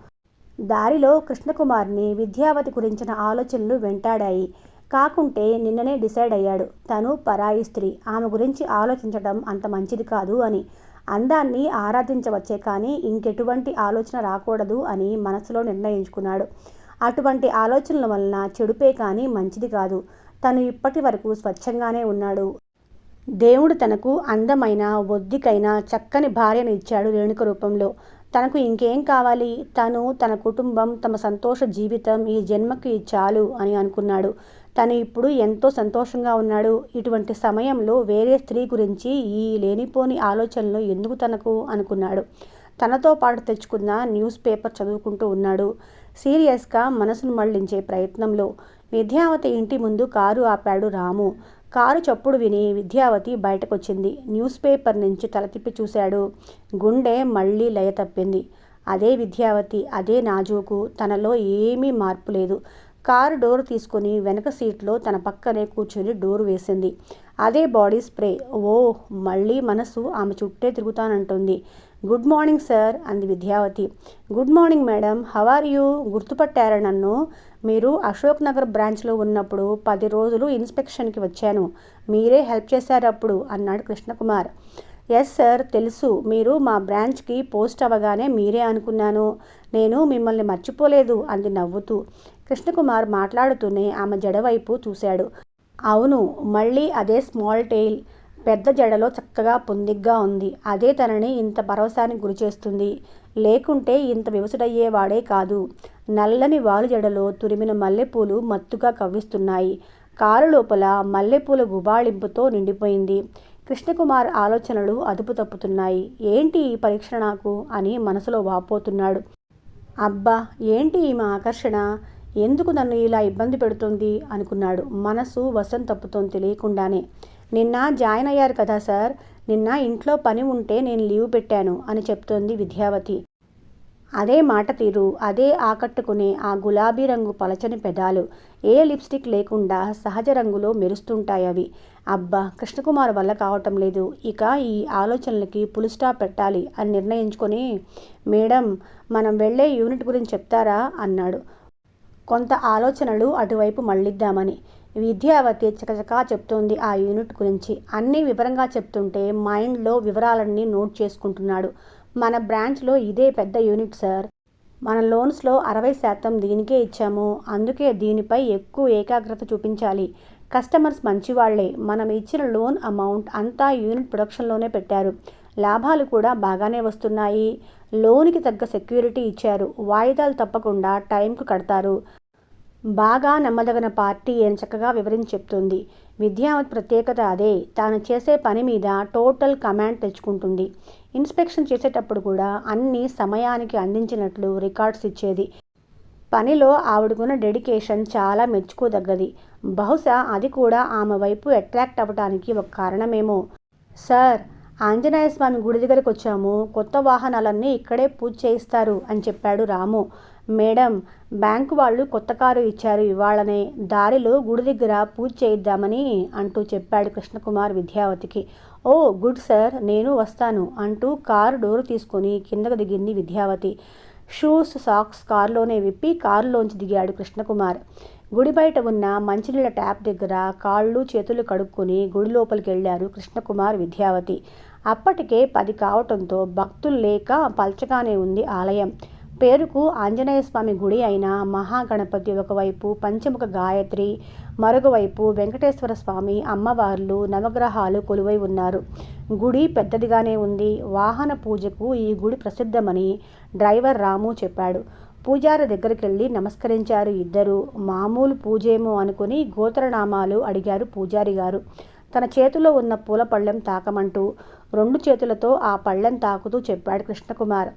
దారిలో కృష్ణకుమార్ని విద్యావతి గురించిన ఆలోచనలు వెంటాడాయి. కాకుంటే నిన్ననే డిసైడ్ అయ్యాడు, తను పరాయి స్త్రీ, ఆమె గురించి ఆలోచించడం అంత మంచిది కాదు అని. అందాన్ని ఆరాధించవచ్చే కానీ ఇంకెటువంటి ఆలోచన రాకూడదు అని మనసులో నిర్ణయించుకున్నాడు. అటువంటి ఆలోచనల వలన చెడుపే కానీ మంచిది కాదు. తను ఇప్పటి వరకు స్వచ్ఛంగానే ఉన్నాడు. దేవుడు తనకు అందమైన, ఒద్దికైన, చక్కని భార్యను ఇచ్చాడు రేణుక రూపంలో. తనకు ఇంకేం కావాలి? తను, తన కుటుంబం, తమ సంతోష జీవితం ఈ జన్మకి చాలు అని అనుకున్నాడు. తను ఇప్పుడు ఎంతో సంతోషంగా ఉన్నాడు. ఇటువంటి సమయంలో వేరే స్త్రీ గురించి ఈ లేనిపోని ఆలోచనలు ఎందుకు తనకు అనుకున్నాడు. తనతో పాటు తెచ్చుకున్న న్యూస్ పేపర్ చదువుకుంటూ ఉన్నాడు. సీరియస్గా మనసును మళ్లించే ప్రయత్నంలో. విద్యావతి ఇంటి ముందు కారు ఆపాడు రాము. కారు చప్పుడు విని విద్యావతి బయటకొచ్చింది. న్యూస్ పేపర్ నుంచి తల తిప్పి చూశాడు. గుండె మళ్ళీ లయ తప్పింది. అదే విద్యావతి, అదే నాజూకు, తనలో ఏమీ మార్పు లేదు. కారు డోర్ తీసుకుని వెనక సీట్లో తన పక్కనే కూర్చొని డోరు వేసింది. అదే బాడీ స్ప్రే. ఓ, మళ్ళీ మనసు ఆమె చుట్టే తిరుగుతానంటుంది. గుడ్ మార్నింగ్ సార్ అంది Vidyavati. Good morning madam, how are you? గుర్తుపట్టారా నన్ను? మీరు అశోక్ నగర్ బ్రాంచ్లో ఉన్నప్పుడు 10 రోజులు ఇన్స్పెక్షన్కి వచ్చాను. మీరే హెల్ప్ చేశారు అప్పుడు అన్నాడు కృష్ణకుమార్. ఎస్ సార్, తెలుసు. మీరు మా బ్రాంచ్కి పోస్ట్ అవ్వగానే మీరే అనుకున్నాను. నేను మిమ్మల్ని మర్చిపోలేదు అంది నవ్వుతూ. కృష్ణకుమార్ మాట్లాడుతూనే ఆమె జడవైపు చూశాడు. అవును, మళ్ళీ అదే స్మాల్ టెయిల్. పెద్ద జడలో చక్కగా పొందిగ్గా ఉంది. అదే తనని ఇంత పరవశానికి గురిచేస్తుంది. లేకుంటే ఇంత వివసుడయ్యేవాడే కాదు. నల్లని వాలు జడలో తురిమిన మల్లెపూలు మత్తుగా కవ్విస్తున్నాయి. కారు లోపల మల్లెపూల గుబాళింపుతో నిండిపోయింది. కృష్ణకుమార్ ఆలోచనలు అదుపు తప్పుతున్నాయి. ఏంటి ఈ పరీక్ష నాకు అని మనసులో వాపోతున్నాడు. అబ్బా, ఏంటి ఈమె ఆకర్షణ? ఎందుకు నన్ను ఇలా ఇబ్బంది పెడుతుంది అనుకున్నాడు. మనసు వశం తప్పుతోంది తెలియకుండానే. నిన్న జాయిన్ అయ్యారు కదా సార్, నిన్న ఇంట్లో పని ఉంటే నేను లీవ్ పెట్టాను అని చెప్తోంది విద్యావతి. అదే మాట తీరు, అదే ఆకట్టుకునే ఆ గులాబీ రంగు పలచని పెదాలు, ఏ లిప్స్టిక్ లేకుండా సహజ రంగులో మెరుస్తుంటాయి అవి. అబ్బా, కృష్ణకుమార్ వల్ల కావటం లేదు. ఇక ఈ ఆలోచనలకి పులి స్టాప్ పెట్టాలి అని నిర్ణయించుకొని, మేడం, మనం వెళ్ళే యూనిట్ గురించి చెప్తారా అన్నాడు. కొంత ఆలోచనలు అటువైపు మళ్ళిద్దామని. విద్యావతి చకచకా చెప్తోంది ఆ యూనిట్ గురించి. అన్నీ వివరంగా చెప్తుంటే మైండ్లో వివరాలన్నీ నోట్ చేసుకుంటున్నాడు. మన బ్రాంచ్లో ఇదే పెద్ద యూనిట్ సార్. మన లోన్స్లో 60% దీనికే ఇచ్చాము. అందుకే దీనిపై ఎక్కువ ఏకాగ్రత చూపించాలి. కస్టమర్స్ మంచివాళ్లే. మనం ఇచ్చిన లోన్ అమౌంట్ అంతా యూనిట్ ప్రొడక్షన్లోనే పెట్టారు. లాభాలు కూడా బాగానే వస్తున్నాయి. లోన్కి తగ్గ సెక్యూరిటీ ఇచ్చారు. వాయిదాలు తప్పకుండా టైంకు కడతారు. బాగా నమ్మదగిన పార్టీ అని చక్కగా వివరించి చెప్తుంది. విద్యావతి ప్రత్యేకత అదే. తాను చేసే పని మీద టోటల్ కమాండ్ తెచ్చుకుంటుంది. ఇన్స్పెక్షన్ చేసేటప్పుడు కూడా అన్నీ సమయానికి అందించినట్లు రికార్డ్స్ ఇచ్చేది. పనిలో ఆవిడకున్న డెడికేషన్ చాలా మెచ్చుకోదగ్గది. బహుశా అది కూడా ఆమె వైపు అట్రాక్ట్ అవ్వడానికి ఒక కారణమేమో. సార్, ఆంజనేయ స్వామి గుడి దగ్గరకు వచ్చాము. కొత్త వాహనాలన్నీ ఇక్కడే పూజ చేయిస్తారు అని చెప్పాడు రాము. మేడం, బ్యాంకు వాళ్ళు కొత్త కారు ఇచ్చారు ఇవాళనే. దారిలో గుడి దగ్గర పూజ చేయిద్దామని అంటూ చెప్పాడు కృష్ణకుమార్ విద్యావతికి. ఓ గుడ్ సార్, నేను వస్తాను అంటూ కారు డోరు తీసుకొని కిందకు దిగింది విద్యావతి. షూస్, సాక్స్ కారులోనే విప్పి కారులోంచి దిగాడు కృష్ణకుమార్. గుడి బయట ఉన్న మంచినీళ్ళ ట్యాప్ దగ్గర కాళ్ళు చేతులు కడుక్కొని గుడి లోపలికి వెళ్ళారు కృష్ణకుమార్ విద్యావతి. అప్పటికే 10 కావటంతో భక్తులు లేక పల్చగానే ఉంది ఆలయం. పేరుకు ఆంజనేయ స్వామి గుడి అయిన మహాగణపతి ఒకవైపు, పంచముఖ గాయత్రి మరొకవైపు వెంకటేశ్వర స్వామి, అమ్మవార్లు, నవగ్రహాలు కొలువై ఉన్నారు. గుడి పెద్దదిగానే ఉంది. వాహన పూజకు ఈ గుడి ప్రసిద్ధమని డ్రైవర్ రాము చెప్పాడు. పూజారి దగ్గరికెళ్ళి నమస్కరించారు ఇద్దరు. మామూలు పూజేమో అనుకుని గోత్రనామాలు అడిగారు పూజారి గారు. తన చేతిలో ఉన్న పూల పళ్ళెం తాకమంటూ 2 చేతులతో ఆ పళ్ళెం తాకుతూ చెప్పాడు కృష్ణకుమార్.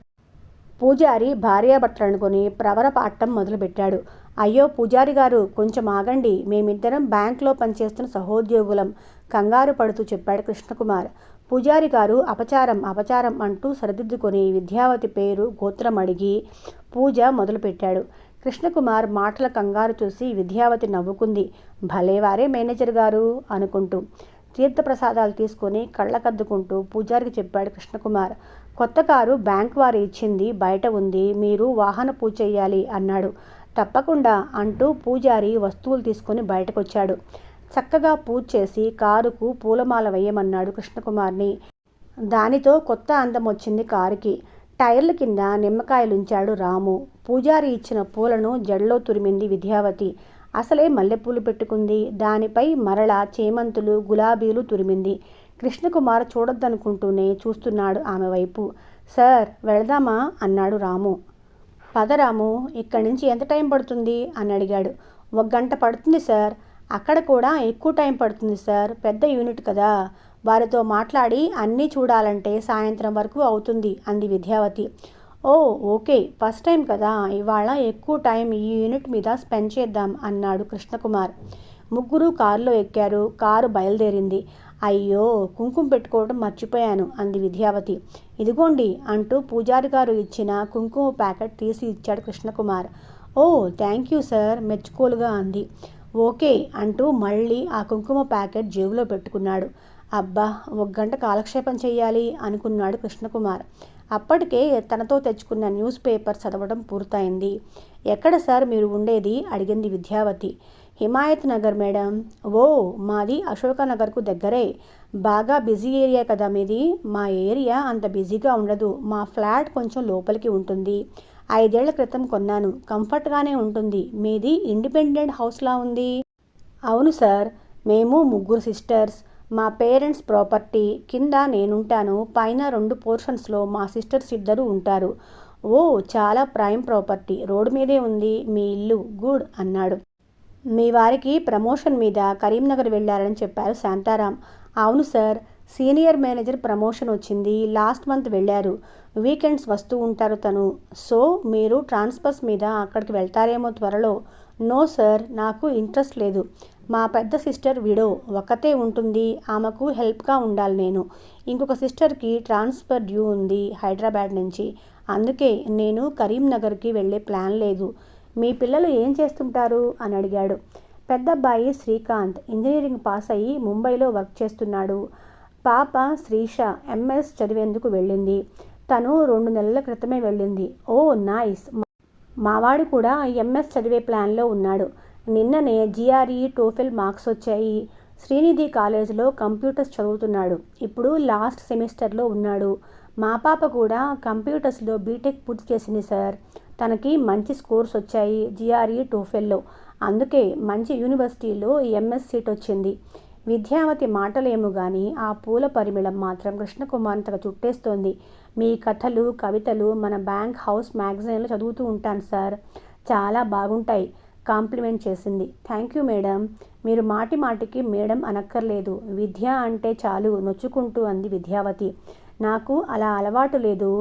పూజారి భార్యాభర్తలనుకుని ప్రవరపాట్టం మొదలుపెట్టాడు. అయ్యో పూజారి గారు, కొంచెం ఆగండి, మేమిద్దరం బ్యాంకులో పనిచేస్తున్న సహోద్యోగులం కంగారు పడుతూ చెప్పాడు కృష్ణకుమార్. పూజారి గారు అపచారం అపచారం అంటూ సరిదిద్దుకొని విద్యావతి పేరు గోత్రం అడిగి పూజ మొదలుపెట్టాడు. కృష్ణకుమార్ మాటల కంగారు చూసి విద్యావతి నవ్వుకుంది. భలేవారే మేనేజర్ గారు అనుకుంటూ. తీర్థప్రసాదాలు తీసుకొని కళ్ళకద్దుకుంటూ పూజారికి చెప్పాడు కృష్ణకుమార్. కొత్త కారు బ్యాంక్ వారు ఇచ్చింది, బయట ఉంది, మీరు వాహన పూజ చేయాలి అన్నాడు. తప్పకుండా అంటూ పూజారి వస్తువులు తీసుకొని బయటకొచ్చాడు. చక్కగా పూజ చేసి కారుకు పూలమాల వేయమన్నాడు కృష్ణకుమార్ని. దానితో కొత్త అందం వచ్చింది కారుకి. టైర్ల కింద నిమ్మకాయలుంచాడు రాము. పూజారి ఇచ్చిన పూలను జడలో తురిమింది విద్యావతి. అసలే మల్లెపూలు పెట్టుకుంది. దానిపై మరల చేమంతులు, గులాబీలు తురిమింది. కృష్ణకుమార్ చూడొద్దనుకుంటూనే చూస్తున్నాడు ఆమె వైపు. సార్ వెళదామా అన్నాడు రాము. పద రాము, ఇక్కడి నుంచి ఎంత టైం పడుతుంది అని అడిగాడు. 1 గంట పడుతుంది సార్. అక్కడ కూడా ఎక్కువ టైం పడుతుంది సార్, పెద్ద యూనిట్ కదా, వారితో మాట్లాడి అన్నీ చూడాలంటే సాయంత్రం వరకు అవుతుంది అంది విద్యావతి. ఓ ఓకే, ఫస్ట్ టైం కదా, ఇవాళ ఎక్కువ టైం ఈ యూనిట్ మీద స్పెండ్ చేద్దాం అన్నాడు కృష్ణకుమార్. ముగ్గురు కారులో ఎక్కారు. కారు బయలుదేరింది. అయ్యో కుంకుమ పెట్టుకోవడం మర్చిపోయాను అంది విద్యావతి. ఇదిగోండి అంటూ పూజారి గారు ఇచ్చిన కుంకుమ ప్యాకెట్ తీసి ఇచ్చాడు కృష్ణకుమార్. ఓ థ్యాంక్ యూ సార్ మెచ్చుకోలుగా అంది. ఓకే అంటూ మళ్ళీ ఆ కుంకుమ ప్యాకెట్ జేబులో పెట్టుకున్నాడు. అబ్బా 1 గంట కాలక్షేపం చెయ్యాలి అనుకున్నాడు కృష్ణకుమార్. అప్పటికే తనతో తెచ్చుకున్న న్యూస్ పేపర్ చదవడం పూర్తయింది. ఎక్కడ సార్ మీరు ఉండేది అడిగింది విద్యావతి. హిమాయత్ నగర్ మేడం. ఓ మాది అశోకనగర్కు దగ్గరే. బాగా బిజీ ఏరియా కదా మీది. మా ఏరియా అంత బిజీగా ఉండదు. మా ఫ్లాట్ కొంచెం లోపలికి ఉంటుంది. 5 ఏళ్ల క్రితం కొన్నాను. కంఫర్ట్గానే ఉంటుంది. మీది ఇండిపెండెంట్ హౌస్లా ఉంది. అవును సార్, మేము 3 సిస్టర్స్. మా పేరెంట్స్ ప్రాపర్టీ. కింద నేనుంటాను, పైన 2 పోర్షన్స్లో మా సిస్టర్స్ ఇద్దరు ఉంటారు. ఓ చాలా ప్రైమ్ ప్రాపర్టీ, రోడ్డు మీదే ఉంది మీ ఇల్లు. గుడ్ అన్నాడు. మీ వారికి ప్రమోషన్ మీద కరీంనగర్ వెళ్ళారని చెప్పారు శాంతారాం. అవును సార్, సీనియర్ మేనేజర్ ప్రమోషన్ వచ్చింది. లాస్ట్ మంత్ వెళ్ళారు. వీకెండ్స్ వస్తూ ఉంటారు తను. సో మీరు ట్రాన్స్ఫర్స్ మీద అక్కడికి వెళ్తారేమో త్వరలో. నో సార్, నాకు ఇంట్రెస్ట్ లేదు. మా పెద్ద సిస్టర్ విడో, ఒక్కతే ఉంటుంది. ఆమెకు హెల్ప్గా ఉండాలి నేను. ఇంకొక సిస్టర్కి ట్రాన్స్ఫర్ డ్యూ ఉంది హైదరాబాద్ నుంచి. అందుకే నేను కరీంనగర్కి వెళ్ళే ప్లాన్ లేదు. మీ పిల్లలు ఏం చేస్తుంటారు అని అడిగాడు. పెద్దబ్బాయి శ్రీకాంత్ ఇంజనీరింగ్ పాస్ అయ్యి ముంబైలో వర్క్ చేస్తున్నాడు. పాప శ్రీష ఎంఎస్ చదివేందుకు వెళ్ళింది. తను 2 నెలల క్రితమే వెళ్ళింది. ఓ నైస్. మావాడు కూడా ఎంఎస్ చదివే ప్లాన్లో ఉన్నాడు. నిన్ననే జిఆర్ఈ టోఫెల్ మార్క్స్ వచ్చాయి. శ్రీనిధి కాలేజీలో కంప్యూటర్స్ చదువుతున్నాడు. ఇప్పుడు లాస్ట్ సెమిస్టర్లో ఉన్నాడు. మా పాప కూడా కంప్యూటర్స్లో బీటెక్ పూర్తి చేసింది సార్. తనకి మంచి స్కోర్స్ వచ్చాయి జిఆర్ఈ టోఫెల్లో. అందుకే మంచి యూనివర్సిటీలో ఎంఎస్ సీట్ వచ్చింది. విద్యావతి మాటలేమో కానీ ఆ పూల పరిమళం మాత్రం కృష్ణకుమార్తగా చుట్టేస్తోంది. మీ కథలు, కవితలు మన బ్యాంక్ హౌస్ మ్యాగజైన్లో చదువుతూ ఉంటాను సార్. చాలా బాగుంటాయి కాంప్లిమెంట్ చేసింది. Thank you madam. మీరు మాటి మాటికి మేడం అనక్కర్లేదు. విద్య అంటే చాలు నొచ్చుకుంటూ అంది విద్యావతి. నాకు అలా అలవాటు లేదు.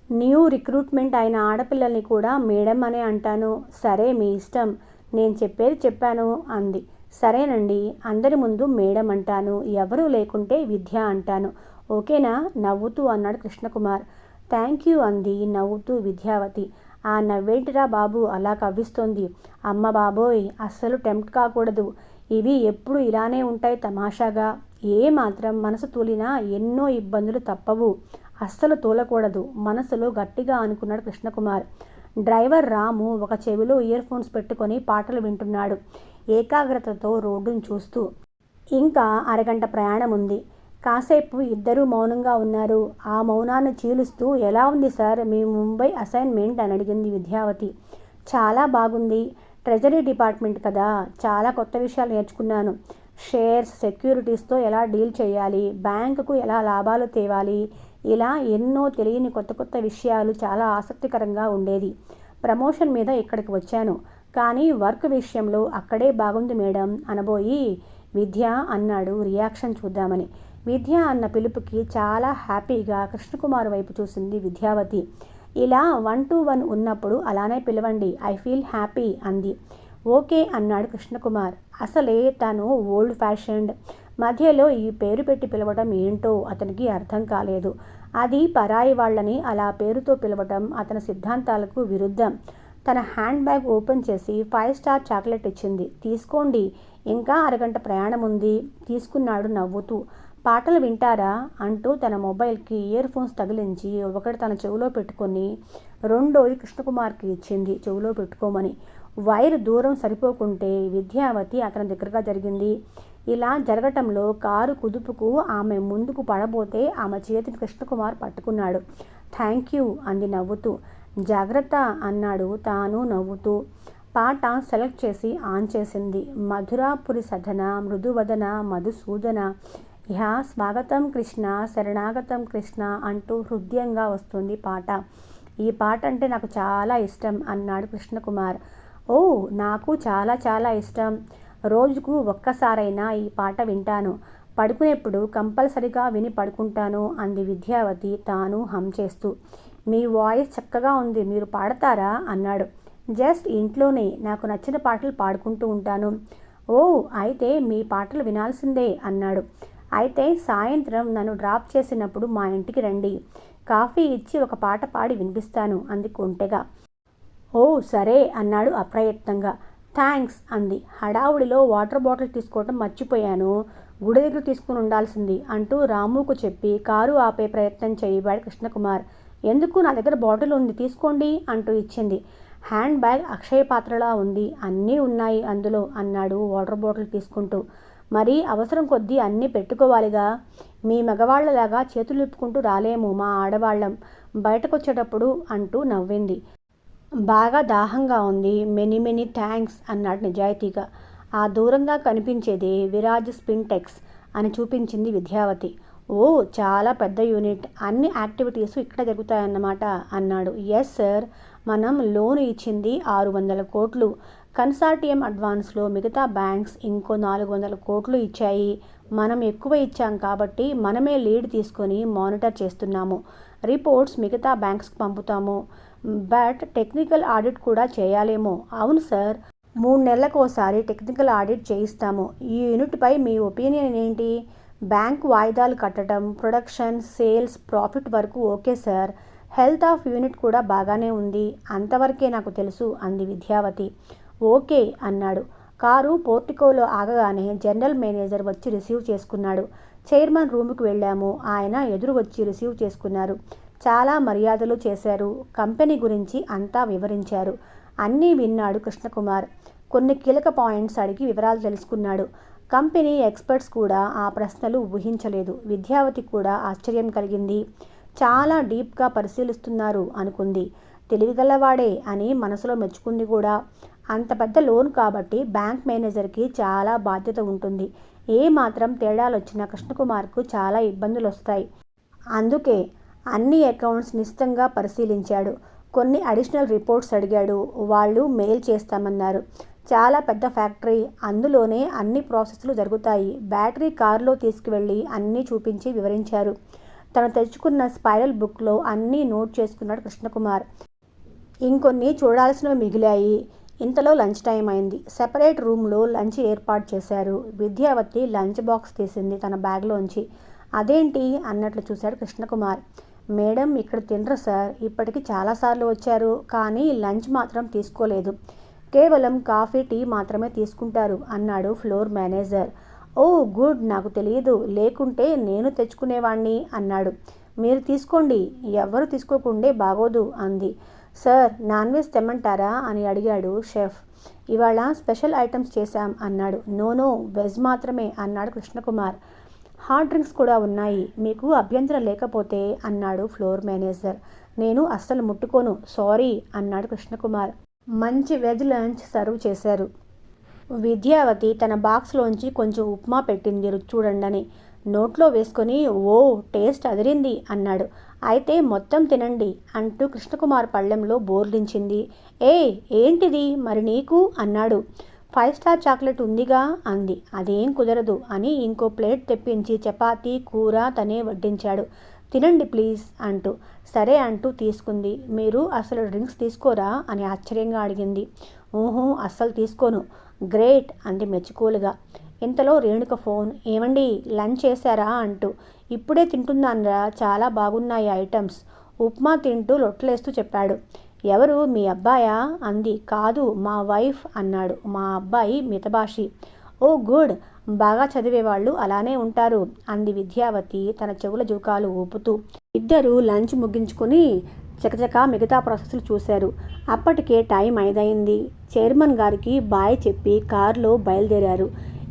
న్యూ రిక్రూట్మెంట్ అయిన ఆడపిల్లల్ని కూడా మేడం అనే అంటాను. సరే మీ ఇష్టం. నేను చెప్పేది చెప్పాను అంది. సరేనండి, అందరి ముందు మేడం అంటాను, ఎవరూ లేకుంటే విద్య అంటాను. ఓకేనా నవ్వుతూ అన్నాడు కృష్ణకుమార్. థ్యాంక్ యూ అంది నవ్వుతూ విద్యావతి. ఆ నవ్వేంటిరా బాబు అలా కవ్విస్తోంది. అమ్మ బాబోయ్, అస్సలు టెంప్ట్ కాకూడదు. ఇవి ఎప్పుడు ఇలానే ఉంటాయి తమాషాగా. ఏ మాత్రం మనసు తూలినా ఎన్నో ఇబ్బందులు తప్పవు. అస్సలు తూలకూడదు మనసులో గట్టిగా అనుకున్నాడు కృష్ణకుమార్. డ్రైవర్ రాము ఒక చెవిలో ఇయర్ ఫోన్స్ పెట్టుకొని పాటలు వింటున్నాడు ఏకాగ్రతతో రోడ్డును చూస్తూ. ఇంకా అరగంట ప్రయాణం ఉంది. కాసేపు ఇద్దరూ మౌనంగా ఉన్నారు. ఆ మౌనాన్ని చీలుస్తూ ఎలా ఉంది సార్ మీ ముంబై అసైన్మెంట్ అని అడిగింది విద్యావతి. చాలా బాగుంది. ట్రెజరీ డిపార్ట్మెంట్ కదా, చాలా కొత్త విషయాలు నేర్చుకున్నాను. షేర్స్, సెక్యూరిటీస్తో ఎలా డీల్ చేయాలి, బ్యాంకుకు ఎలా లాభాలు తేవాలి, ఇలా ఎన్నో తెలియని కొత్త కొత్త విషయాలు. చాలా ఆసక్తికరంగా ఉండేది. ప్రమోషన్ మీద ఇక్కడికి వచ్చాను, కానీ వర్క్ విషయంలో అక్కడే బాగుంది మేడం అనబోయి విద్య అన్నాడు రియాక్షన్ చూద్దామని. విద్య అన్న పిలుపుకి చాలా హ్యాపీగా కృష్ణకుమార్ వైపు చూసింది విద్యావతి. ఇలా 1-to-1 ఉన్నప్పుడు అలానే పిలవండి, ఐ ఫీల్ హ్యాపీ అంది. ఓకే అన్నాడు కృష్ణకుమార్. అసలే తను ఓల్డ్ ఫ్యాషన్డ్. మధ్యలో ఈ పేరు పెట్టి పిలవడం ఏంటో అతనికి అర్థం కాలేదు. అది పరాయి వాళ్ళని అలా పేరుతో పిలవడం అతని సిద్ధాంతాలకు విరుద్ధం. తన హ్యాండ్ బ్యాగ్ ఓపెన్ చేసి 5 స్టార్ చాక్లెట్ ఇచ్చింది. తీసుకోండి, ఇంకా అరగంట ప్రయాణం ఉంది తీసుకున్నాడు నవ్వుతూ. పాటలు వింటారా అంటూ తన మొబైల్కి ఇయర్ ఫోన్స్ తగిలించి ఒకటి తన చెవిలో పెట్టుకొని రెండోది కృష్ణకుమార్కి ఇచ్చింది చెవిలో పెట్టుకోమని. వైర్ దూరం సరిపోకుంటే విద్యావతి అతని దగ్గరగా జరిగింది. ఇలా జరగటంలో కారు కుదుపుకు ఆమె ముందుకు పడబోతే ఆమె చేతిని కృష్ణకుమార్ పట్టుకున్నాడు. థ్యాంక్ యూ అంది నవ్వుతూ. జాగ్రత్త అన్నాడు తాను నవ్వుతూ. పాట సెలెక్ట్ చేసి ఆన్ చేసింది. మధురాపురి సధన మృదువదన మధుసూదన యా స్వాగతం కృష్ణ శరణాగతం కృష్ణ అంటూ హృదయంగా వస్తుంది పాట. ఈ పాట అంటే నాకు చాలా ఇష్టం అన్నాడు కృష్ణకుమార్. ఓ, నాకు చాలా చాలా ఇష్టం. రోజుకు ఒక్కసారైనా ఈ పాట వింటాను. పడుకునేప్పుడు కంపల్సరిగా విని పడుకుంటాను అంది విద్యావతి తాను హమ్ చేస్తూ. మీ వాయిస్ చక్కగా ఉంది, మీరు పాడతారా అన్నాడు. జస్ట్ ఇంట్లోనే నాకు నచ్చిన పాటలు పాడుకుంటూ ఉంటాను. ఓ, అయితే మీ పాటలు వినాల్సిందే అన్నాడు. అయితే సాయంత్రం నన్ను డ్రాప్ చేసినప్పుడు మా ఇంటికి రండి, కాఫీ ఇచ్చి ఒక పాట పాడి వినిపిస్తాను అంది కొంటెగా. ఓ సరే అన్నాడు అప్రయత్నంగా. థ్యాంక్స్ అంది. హడావుడిలో వాటర్ బాటిల్ తీసుకోవటం మర్చిపోయాను, గుడి దగ్గర తీసుకుని ఉండాల్సింది అంటూ రాముకు చెప్పి కారు ఆపే ప్రయత్నం చేయబాడు కృష్ణకుమార్. ఎందుకు, నా దగ్గర బాటిల్ ఉంది తీసుకోండి అంటూ ఇచ్చింది. హ్యాండ్ బ్యాగ్ అక్షయ పాత్రలా ఉంది, అన్నీ ఉన్నాయి అందులో అన్నాడు వాటర్ బాటిల్ తీసుకుంటూ. మరి అవసరం కొద్దీ అన్నీ పెట్టుకోవాలిగా, మీ మగవాళ్లలాగా చేతులు ఇప్పుకుంటూ రాలేము మా ఆడవాళ్ళం, బయటకు వచ్చేటప్పుడు అంటూ నవ్వింది. బాగా దాహంగా ఉంది, మెనీ మెనీ థ్యాంక్స్ అన్నాడు నిజాయితీగా. ఆ దూరంగా కనిపించేది విరాజ్ స్పిన్టెక్స్ అని చూపించింది విద్యావతి. ఓ, చాలా పెద్ద యూనిట్, అన్ని యాక్టివిటీస్ ఇక్కడ జరుగుతాయన్నమాట అన్నాడు. ఎస్ సార్, మనం లోన్ ఇచ్చింది 600 కోట్లు, కన్సార్టియం అడ్వాన్స్లో మిగతా బ్యాంక్స్ ఇంకో 400 కోట్లు ఇచ్చాయి. మనం ఎక్కువ ఇచ్చాం కాబట్టి మనమే లీడ్ తీసుకొని మానిటర్ చేస్తున్నాము. రిపోర్ట్స్ మిగతా బ్యాంక్స్కి పంపుతాము. బట్ టెక్నికల్ ఆడిట్ కూడా చేయాలేమో. అవును సార్, 3 నెలలకోసారి టెక్నికల్ ఆడిట్ చేయిస్తాము. ఈ యూనిట్పై మీ ఒపీనియన్ ఏంటి? బ్యాంక్ వాయిదాలు కట్టడం, ప్రొడక్షన్, సేల్స్, ప్రాఫిట్ వరకు okay sir. Health of unit కూడా బాగానే ఉంది, అంతవరకే నాకు తెలుసు అంది విద్యావతి. ఓకే అన్నాడు. కారు పోర్టికోలో ఆగగానే జనరల్ మేనేజర్ వచ్చి రిసీవ్ చేసుకున్నాడు. చైర్మన్ రూముకు వెళ్ళాము, ఆయన ఎదురు వచ్చి రిసీవ్ చేసుకున్నారు. చాలా మర్యాదలు చేశారు. కంపెనీ గురించి అంతా వివరించారు. అన్నీ విన్నాడు కృష్ణకుమార్. కొన్ని కీలక పాయింట్స్ అడిగి వివరాలు తెలుసుకున్నాడు. కంపెనీ ఎక్స్పర్ట్స్ కూడా ఆ ప్రశ్నలు ఊహించలేదు. విద్యావతి కూడా ఆశ్చర్యం కలిగింది. చాలా డీప్గా పరిశీలిస్తున్నారు అనుకుంది. తెలివిగలవాడే అని మనసులో మెచ్చుకుంది కూడా. అంత పెద్ద లోన్ కాబట్టి బ్యాంక్ మేనేజర్కి చాలా బాధ్యత ఉంటుంది. ఏ మాత్రం తేడాలు వచ్చినా కృష్ణకుమార్కు చాలా ఇబ్బందులు వస్తాయి. అందుకే అన్ని అకౌంట్స్ నిశ్చితంగా పరిశీలించాడు. కొన్ని అడిషనల్ రిపోర్ట్స్ అడిగాడు. వాళ్ళు మెయిల్ చేస్తామన్నారు. చాలా పెద్ద ఫ్యాక్టరీ, అందులోనే అన్ని ప్రాసెస్లు జరుగుతాయి. బ్యాటరీ కారులో తీసుకువెళ్ళి అన్నీ చూపించి వివరించారు. తను తెచ్చుకున్న స్పైరల్ బుక్లో అన్నీ నోట్ చేసుకున్నాడు కృష్ణకుమార్. ఇంకొన్ని చూడాల్సినవి మిగిలాయి. ఇంతలో లంచ్ టైం అయింది. సెపరేట్ రూమ్లో లంచ్ ఏర్పాటు చేశారు. విద్యావతి లంచ్ బాక్స్ తీసింది తన బ్యాగ్లోంచి. అదేంటి అన్నట్లు చూశాడు కృష్ణకుమార్. మేడం ఇక్కడ తినరు సార్, ఇప్పటికి చాలాసార్లు వచ్చారు, కానీ లంచ్ మాత్రం తీసుకోలేదు. కేవలం కాఫీ, టీ మాత్రమే తీసుకుంటారు అన్నాడు ఫ్లోర్ మేనేజర్. ఓ గుడ్, నాకు తెలియదు, లేకుంటే నేను తెచ్చుకునేవాణ్ణి అన్నాడు. మీరు తీసుకోండి, ఎవ్వరు తీసుకోకుండే బాగోదు అంది. సార్, నాన్ వెజ్ తెమ్మంటారా అని అడిగాడు షెఫ్. ఇవాళ స్పెషల్ ఐటమ్స్ చేశాం అన్నాడు. నో, వెజ్ మాత్రమే అన్నాడు కృష్ణకుమార్. హాట్ డ్రింక్స్ కూడా ఉన్నాయి, మీకు అభ్యంతరం లేకపోతే అన్నాడు ఫ్లోర్ మేనేజర్. నేను అస్సలు ముట్టుకోను, సారీ అన్నాడు కృష్ణకుమార్. మంచి వెజ్ లంచ్ సర్వ్ చేశారు. విద్యావతి తన బాక్స్లోంచి కొంచెం ఉప్మా పెట్టింది రుచి చూడండి. నోట్లో వేసుకొని ఓ టేస్ట్ అదిరింది అన్నాడు. అయితే మొత్తం తినండి అంటూ కృష్ణకుమార్ పళ్ళెంలో బోర్లించింది. ఏ ఏంటిది మరి నీకు అన్నాడు. 5 స్టార్ చాక్లెట్ ఉందిగా అంది. అదేం కుదరదు అని ఇంకో ప్లేట్ తెప్పించి చపాతీ కూర తనే వడ్డించాడు. తినండి ప్లీజ్ అంటూ. సరే అంటూ తీసుకుంది. మీరు అసలు డ్రింక్స్ తీసుకోరా అని ఆశ్చర్యంగా అడిగింది. ఊహూ అస్సలు తీసుకోను. గ్రేట్ అంది మెచ్చుకోలుగా. ఇంతలో రేణుక ఫోన్. ఏమండి లంచ్ చేశారా అంటూ. ఇప్పుడే తింటున్నానురా, చాలా బాగున్నాయి ఐటమ్స్. ఉప్మా తింటూ లొట్లేస్తూ చెప్పాడు. ఎవరు మీ అబ్బాయా అంది. కాదు మా వైఫ్ అన్నాడు. మా అబ్బాయి మితభాషి. ఓ గుడ్, బాగా చదివేవాళ్ళు అలానే ఉంటారు అంది విద్యావతి తన చెవుల జూకాలు ఊపుతూ. ఇద్దరూ లంచ్ ముగించుకొని చకచకా మిగతా ప్రాసెస్లు చూశారు. అప్పటికే టైం 5 చైర్మన్ గారికి బాయ్ చెప్పి కారులో బయలుదేరారు.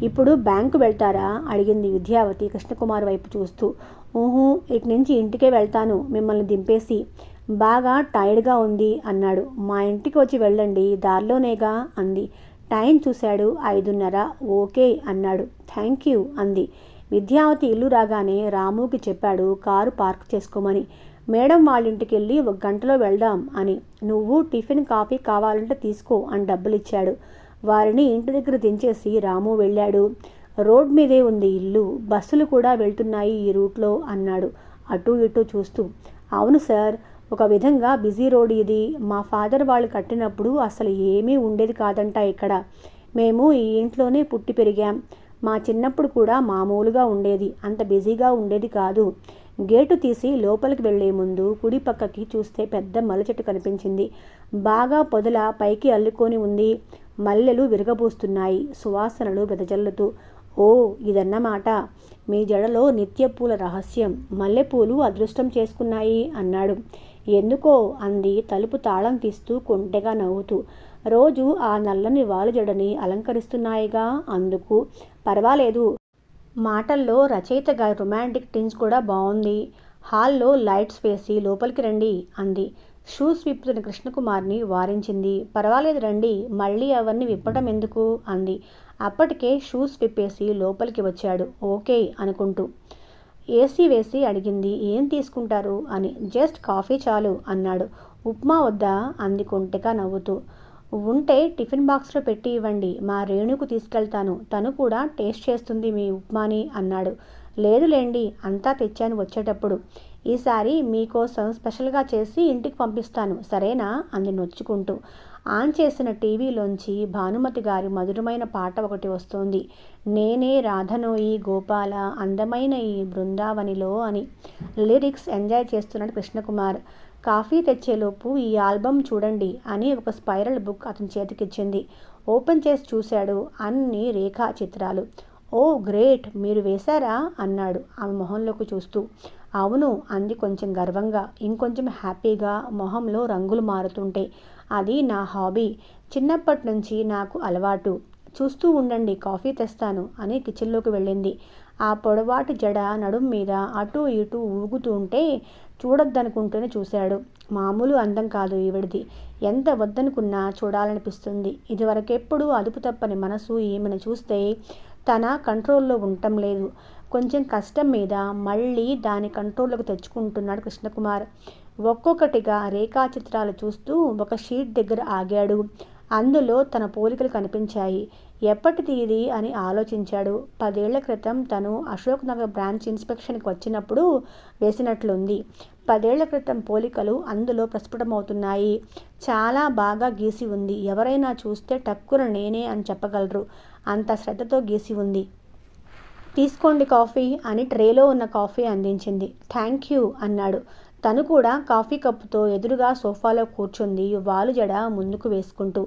ఇప్పుడు బ్యాంకు వెళ్తారా అడిగింది విద్యావతి కృష్ణకుమార్ వైపు చూస్తూ. ఊహూ ఇక నుంచి ఇంటికే వెళ్తాను మిమ్మల్ని దింపేసి. బాగా టైర్డ్గా ఉంది అన్నాడు. మా ఇంటికి వచ్చి వెళ్ళండి, దారిలోనేగా అంది. టైం చూశాడు. 5:30. ఓకే అన్నాడు. థ్యాంక్ యూ అంది. విద్యావతి ఇల్లు రాగానే రాముకి చెప్పాడు కారు పార్క్ చేసుకోమని. మేడం వాళ్ళింటికి వెళ్ళి 1 గంటలో వెళ్దాం అని. నువ్వు టిఫిన్ కాఫీ కావాలంటే తీసుకో అని డబ్బులిచ్చాడు. వారిని ఇంటి దగ్గర దించేసి రాము వెళ్ళాడు. రోడ్ మీదే ఉంది ఇల్లు, బస్సులు కూడా వెళ్తున్నాయి ఈ రూట్లో అన్నాడు అటూ ఇటూ చూస్తూ. అవును సార్, ఒక విధంగా బిజీ రోడ్ ఇది. మా ఫాదర్ వాళ్ళు కట్టినప్పుడు అసలు ఏమీ ఉండేది కాదంట ఇక్కడ. మేము ఈ ఇంట్లోనే పుట్టి పెరిగాం. మా చిన్నప్పుడు కూడా మామూలుగా ఉండేది, అంత బిజీగా ఉండేది కాదు. గేటు తీసి లోపలికి వెళ్లే ముందు కుడి పక్కకి చూస్తే పెద్ద మల్లె చెట్టు కనిపించింది. బాగా పొదల పైకి అల్లుకొని ఉంది. మల్లెలు విరగబూస్తున్నాయి సువాసనలు వెదజల్లుతూ. ఓ ఇదన్నమాట మీ జడలో నిత్యపూల రహస్యం. మల్లెపూలు అదృష్టం చేసుకున్నాయి అన్నాడు. ఎందుకో అంది తలుపు తాళం తీస్తూ కొంటెగా నవ్వుతూ. రోజు ఆ నల్లని వాలు జడని అలంకరిస్తున్నాయిగా, అందుకు. పర్వాలేదు. మాటల్లో రచయిత గారి రొమాంటిక్ టింజ్ కూడా బాగుంది. హాల్లో లైట్స్ వేసి లోపలికి రండి అంది. షూస్ విప్పుతున్న కృష్ణకుమార్ని వారించింది. పర్వాలేదు రండి, మళ్ళీ అవన్నీ విప్పటం ఎందుకు అంది. అప్పటికే షూస్ విప్పేసి లోపలికి వచ్చాడు. ఓకే అనుకుంటూ. ఏసీ వేసి అడిగింది. ఏం తీసుకుంటారు అని. జస్ట్ కాఫీ చాలు అన్నాడు. ఉప్మా వద్దా అంది కొంటెగా నవ్వుతూ. ఉంటే టిఫిన్ బాక్స్లో పెట్టి ఇవ్వండి, మా రేణుకు తీసుకెళ్తాను, తను కూడా టేస్ట్ చేస్తుంది మీ ఉప్మాని అన్నాడు. లేదులేండి, అంతా తెచ్చాను వచ్చేటప్పుడు. ఈసారి మీకోసం స్పెషల్గా చేసి ఇంటికి పంపిస్తాను సరేనా అంది నొచ్చుకుంటూ. ఆన్ చేసిన టీవీలోంచి భానుమతి గారి మధురమైన పాట ఒకటి వస్తోంది. నేనే రాధనోయి గోపాల అందమైన ఈ బృందావనిలో అని. లిరిక్స్ ఎంజాయ్ చేస్తున్నాడు కృష్ణకుమార్. కాఫీ తెచ్చేలోపు ఈ ఆల్బమ్ చూడండి అని ఒక స్పైరల్ బుక్ అతని చేతికిచ్చింది. ఓపెన్ చేసి చూశాడు. అన్ని రేఖా చిత్రాలు. ఓ గ్రేట్, మీరు వేశారా అన్నాడు ఆమె మొహంలోకి చూస్తూ. అవును అంది కొంచెం గర్వంగా, ఇంకొంచెం హ్యాపీగా. మొహంలో రంగులు మారుతుంటే. అది నా హాబీ, చిన్నప్పటి నుంచి నాకు అలవాటు. చూస్తూ ఉండండి, కాఫీ తెస్తాను అని కిచెన్లోకి వెళ్ళింది. ఆ పొడవాటి జడ నడుం మీద అటూ ఇటూ ఊగుతూ ఉంటే చూడొద్దనుకుంటూనే చూశాడు. మామూలు అందం కాదు ఈవిడిది. ఎంత వద్దనుకున్నా చూడాలనిపిస్తుంది. ఇదివరకెప్పుడు అదుపు తప్పని మనసు ఈమెను చూస్తే తన కంట్రోల్లో ఉండటం లేదు. కొంచెం కష్టం మీద మళ్ళీ దాని కంట్రోల్లోకి తెచ్చుకుంటున్నాడు కృష్ణకుమార్. ఒక్కొక్కటిగా రేఖాచిత్రాలు చూస్తూ ఒక షీట్ దగ్గర ఆగాడు. అందులో తన పోలికలు కనిపించాయి. ఎప్పటిది ఇది అని ఆలోచించాడు. 10 ఏళ్ల క్రితం తను అశోక్ నగర్ బ్రాంచ్ ఇన్స్పెక్షన్కి వచ్చినప్పుడు వేసినట్లుంది. 10 ఏళ్ల క్రితం పోలికలు అందులో ప్రస్ఫుటమవుతున్నాయి. చాలా బాగా గీసి ఉంది. ఎవరైనా చూస్తే టక్కున నేనే అని చెప్పగలరు, అంత శ్రద్ధతో గీసి ఉంది. తీసుకోండి కాఫీ అని ట్రేలో ఉన్న కాఫీ అందించింది. థ్యాంక్ యూ అన్నాడు. తను కూడా కాఫీ కప్పుతో ఎదురుగా సోఫాలో కూర్చుంది, వాలు జడ ముందుకు వేసుకుంటూ.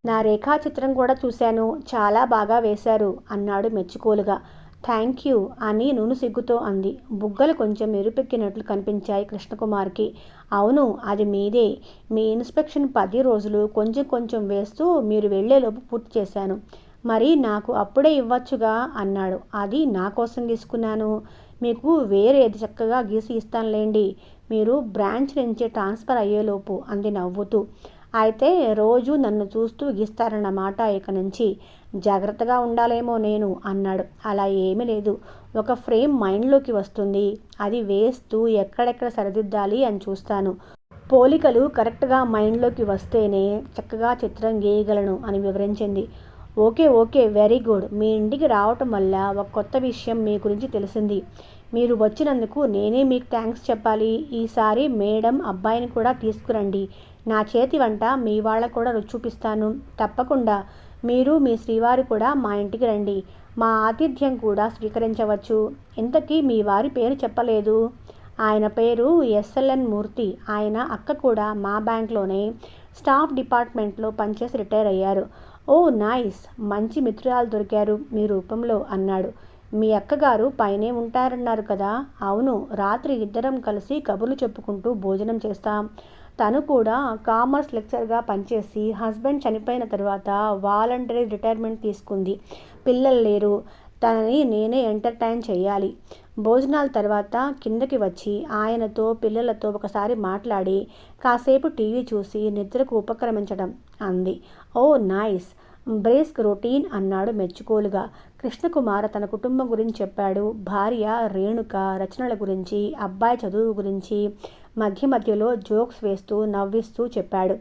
నా రేఖాచిత్రం కూడా చూశాను, చాలా బాగా వేశారు అన్నాడు మెచ్చుకోలుగా. థ్యాంక్ యూ అని నూనె సిగ్గుతో అంది. బుగ్గలు కొంచెం ఎరుపెక్కినట్లు కనిపించాయి కృష్ణకుమార్కి. అవును, అది మీదే. మీ ఇన్స్పెక్షన్ 10 రోజులు కొంచెం కొంచెం వేస్తూ మీరు వెళ్లేలోపు పూర్తి చేశాను. మరి నాకు అప్పుడే ఇవ్వచ్చుగా అన్నాడు. అది నా కోసం గీసుకున్నాను, మీకు వేరేది చక్కగా గీసి ఇస్తానులేండి, మీరు బ్రాంచ్ నుంచి ట్రాన్స్ఫర్ అయ్యేలోపు అంది నవ్వుతూ. అయితే రోజు నన్ను చూస్తూ గీస్తారన్నమాట. ఇక నుంచి జాగ్రత్తగా ఉండాలేమో నేను అన్నాడు. అలా ఏమీ లేదు. ఒక ఫ్రేమ్ మైండ్లోకి వస్తుంది, అది వేస్తూ ఎక్కడెక్కడ సరిదిద్దాలి అని చూస్తాను. పోలికలు కరెక్ట్గా మైండ్లోకి వస్తేనే చక్కగా చిత్రం గీయగలను అని వివరించింది. Okay okay, very good. మీ ఇంటికి రావటం వల్ల ఒక కొత్త విషయం మీ గురించి తెలిసింది. మీరు వచ్చినందుకు నేనే మీకు థ్యాంక్స్ చెప్పాలి. ఈసారి మేడం అబ్బాయిని కూడా తీసుకురండి. నా చేతి వంట మీ వాళ్ళకు కూడా రుచి చూపిస్తాను. తప్పకుండా మీరు మీ శ్రీవారు కూడా మా ఇంటికి రండి. మా ఆతిథ్యం కూడా స్వీకరించవచ్చు. ఇంతకీ మీ వారి పేరు చెప్పలేదు. ఆయన పేరు ఎస్ఎల్ఎన్ మూర్తి. ఆయన అక్క కూడా మా బ్యాంక్లోనే స్టాఫ్ డిపార్ట్మెంట్లో పనిచేసి రిటైర్ అయ్యారు. ఓ నైస్, మంచి మిత్రురాలు దొరికారు మీ రూపంలో అన్నాడు. మీ అక్కగారు పైనే ఉంటారన్నారు కదా. అవును, రాత్రి ఇద్దరం కలిసి కబుర్లు చెప్పుకుంటూ భోజనం చేస్తాం. తను కూడా కామర్స్ లెక్చర్గా పనిచేసి హస్బెండ్ చనిపోయిన తర్వాత వాలంటరీ రిటైర్మెంట్ తీసుకుంది. పిల్లలు లేరు. తనని నేనే ఎంటర్టైన్ చేయాలి. భోజనాల తర్వాత కిందకి వచ్చి ఆయనతో పిల్లలతో ఒకసారి మాట్లాడి కాసేపు టీవీ చూసి నిద్రకు ఉపక్రమించడం అంది. ఓ నైస్, బ్రేస్క్ రొటీన్ అన్నాడు మెచ్చుకోలుగా. కృష్ణకుమార్ తన కుటుంబం గురించి చెప్పాడు. భార్య రేణుక రచనల గురించి, అబ్బాయి చదువు గురించి మధ్య మధ్యలో జోక్స్ వేస్తూ నవ్విస్తూ చెప్పాడు.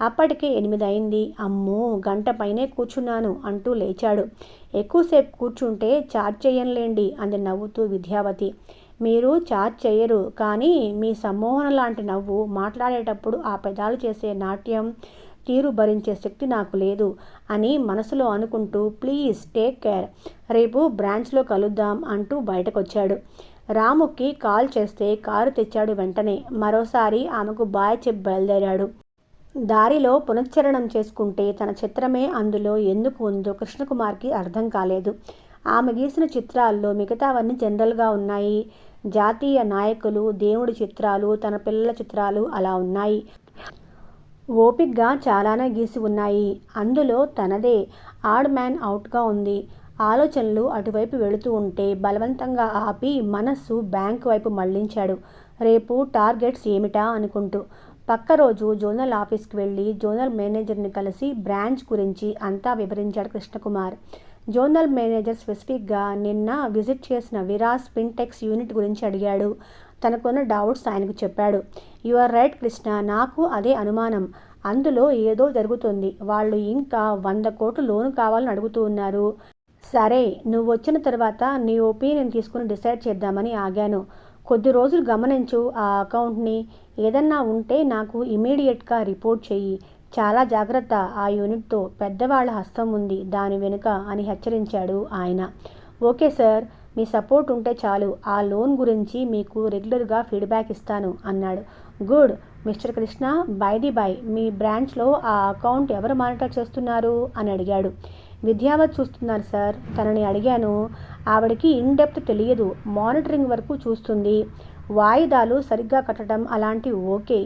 అప్పటికే 8 అయింది. అమ్మో, గంట పైనే కూర్చున్నాను అంటూ లేచాడు. ఎక్కువసేపు కూర్చుంటే చార్జ్ చేయనులేండి అంది నవ్వుతూ విద్యావతి. మీరు చార్జ్ చేయరు, కానీ మీ సమ్మోహన లాంటి నవ్వు, మాట్లాడేటప్పుడు ఆ పెదాలు చేసే నాట్యం తీరు భరించే శక్తి నాకు లేదు అని మనసులో అనుకుంటూ ప్లీజ్ టేక్ కేర్, రేపు బ్రాంచ్లో కలుద్దాం అంటూ బయటకొచ్చాడు. రాముకి కాల్ చేస్తే కారు తెచ్చాడు. వెంటనే మరోసారి ఆమెకు బాయ్ చెప్పి బయలుదేరాడు. దారిలో పునశ్చరణం చేసుకుంటే తన చిత్రమే అందులో ఎందుకు ఉందో కృష్ణకుమార్కి అర్థం కాలేదు. ఆమె గీసిన చిత్రాల్లో మిగతావన్నీ జనరల్గా ఉన్నాయి. జాతీయ నాయకులు, దేవుడి చిత్రాలు, తన పిల్లల చిత్రాలు అలా ఉన్నాయి. ఓపిగ్గా చాలానే గీసి ఉన్నాయి. అందులో తనదే ఆడ్ మ్యాన్ అవుట్గా ఉంది. ఆలోచనలు అటువైపు వెళుతూ ఉంటే బలవంతంగా ఆపి మనస్సు బ్యాంకు వైపు మళ్లించాడు. రేపు టార్గెట్స్ ఏమిటా అనుకుంటూ. పక్క రోజు జోనల్ ఆఫీస్కి వెళ్ళి జోనల్ మేనేజర్ని కలిసి బ్రాంచ్ గురించి అంతా వివరించాడు కృష్ణకుమార్. జోనల్ మేనేజర్ స్పెసిఫిక్గా నిన్న విజిట్ చేసిన విరాస్ ఫిన్టెక్స్ యూనిట్ గురించి అడిగాడు. తనకున్న డౌట్స్ ఆయనకు చెప్పాడు. యు ఆర్ రైట్ కృష్ణ, నాకు అదే అనుమానం. అందులో ఏదో జరుగుతుంది. వాళ్ళు ఇంకా 100 కోట్లు లోను కావాలని అడుగుతూ ఉన్నారు. సరే, నువ్వు వచ్చిన తర్వాత నీ ఒపీనియన్ తీసుకుని డిసైడ్ చేద్దామని ఆగాను. కొద్ది రోజులు గమనించు ఆ అకౌంట్ని. ఏదన్నా ఉంటే నాకు ఇమీడియట్గా రిపోర్ట్ చెయ్యి. చాలా జాగ్రత్త, ఆ యూనిట్తో పెద్దవాళ్ల హస్తం ఉంది దాని వెనుక అని హెచ్చరించాడు ఆయన. ఓకే సార్, మీ సపోర్ట్ ఉంటే చాలు. ఆ లోన్ గురించి మీకు రెగ్యులర్గా ఫీడ్బ్యాక్ ఇస్తాను అన్నాడు. Good mister Krishna, by the by, మీ బ్రాంచ్లో ఆ అకౌంట్ ఎవరు మానిటర్ చేస్తున్నారు అని అడిగాడు. విద్యావతి చూస్తున్నారు సార్. తనని అడిగాను. ఆవిడకి ఇన్డెప్త్ తెలియదు, మానిటరింగ్ వరకు చూస్తుంది. వాయిదాలు సరిగ్గా కట్టడం అలాంటివి ఓకే.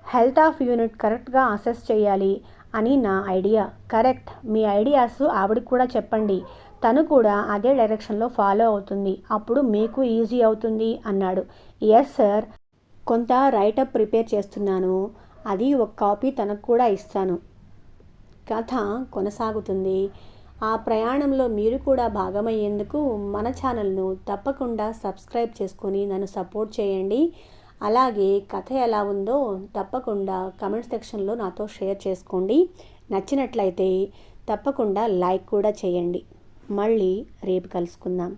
హెల్త్ ఆఫ్ యూనిట్ కరెక్ట్గా అసెస్ చేయాలి అని నా ఐడియా. కరెక్ట్, మీ ఐడియాస్ ఆవిడకి కూడా చెప్పండి. తను కూడా అదే డైరెక్షన్లో ఫాలో అవుతుంది. అప్పుడు మీకు ఈజీ అవుతుంది అన్నాడు. ఎస్ సార్, కొంత రైటప్ ప్రిపేర్ చేస్తున్నాను. అది ఒక కాపీ తనకు కూడా ఇస్తాను. కథ కొనసాగుతుంది. ఆ ప్రయాణంలో మీరు కూడా భాగమయ్యేందుకు మన ఛానల్ను తప్పకుండా సబ్స్క్రైబ్ చేసుకొని నన్ను సపోర్ట్ చేయండి. అలాగే కథ ఎలా ఉందో తప్పకుండా కమెంట్ సెక్షన్లో నాతో షేర్ చేసుకోండి. నచ్చినట్లయితే తప్పకుండా లైక్ కూడా చేయండి. మళ్ళీ రేపు కలుసుకుందాం.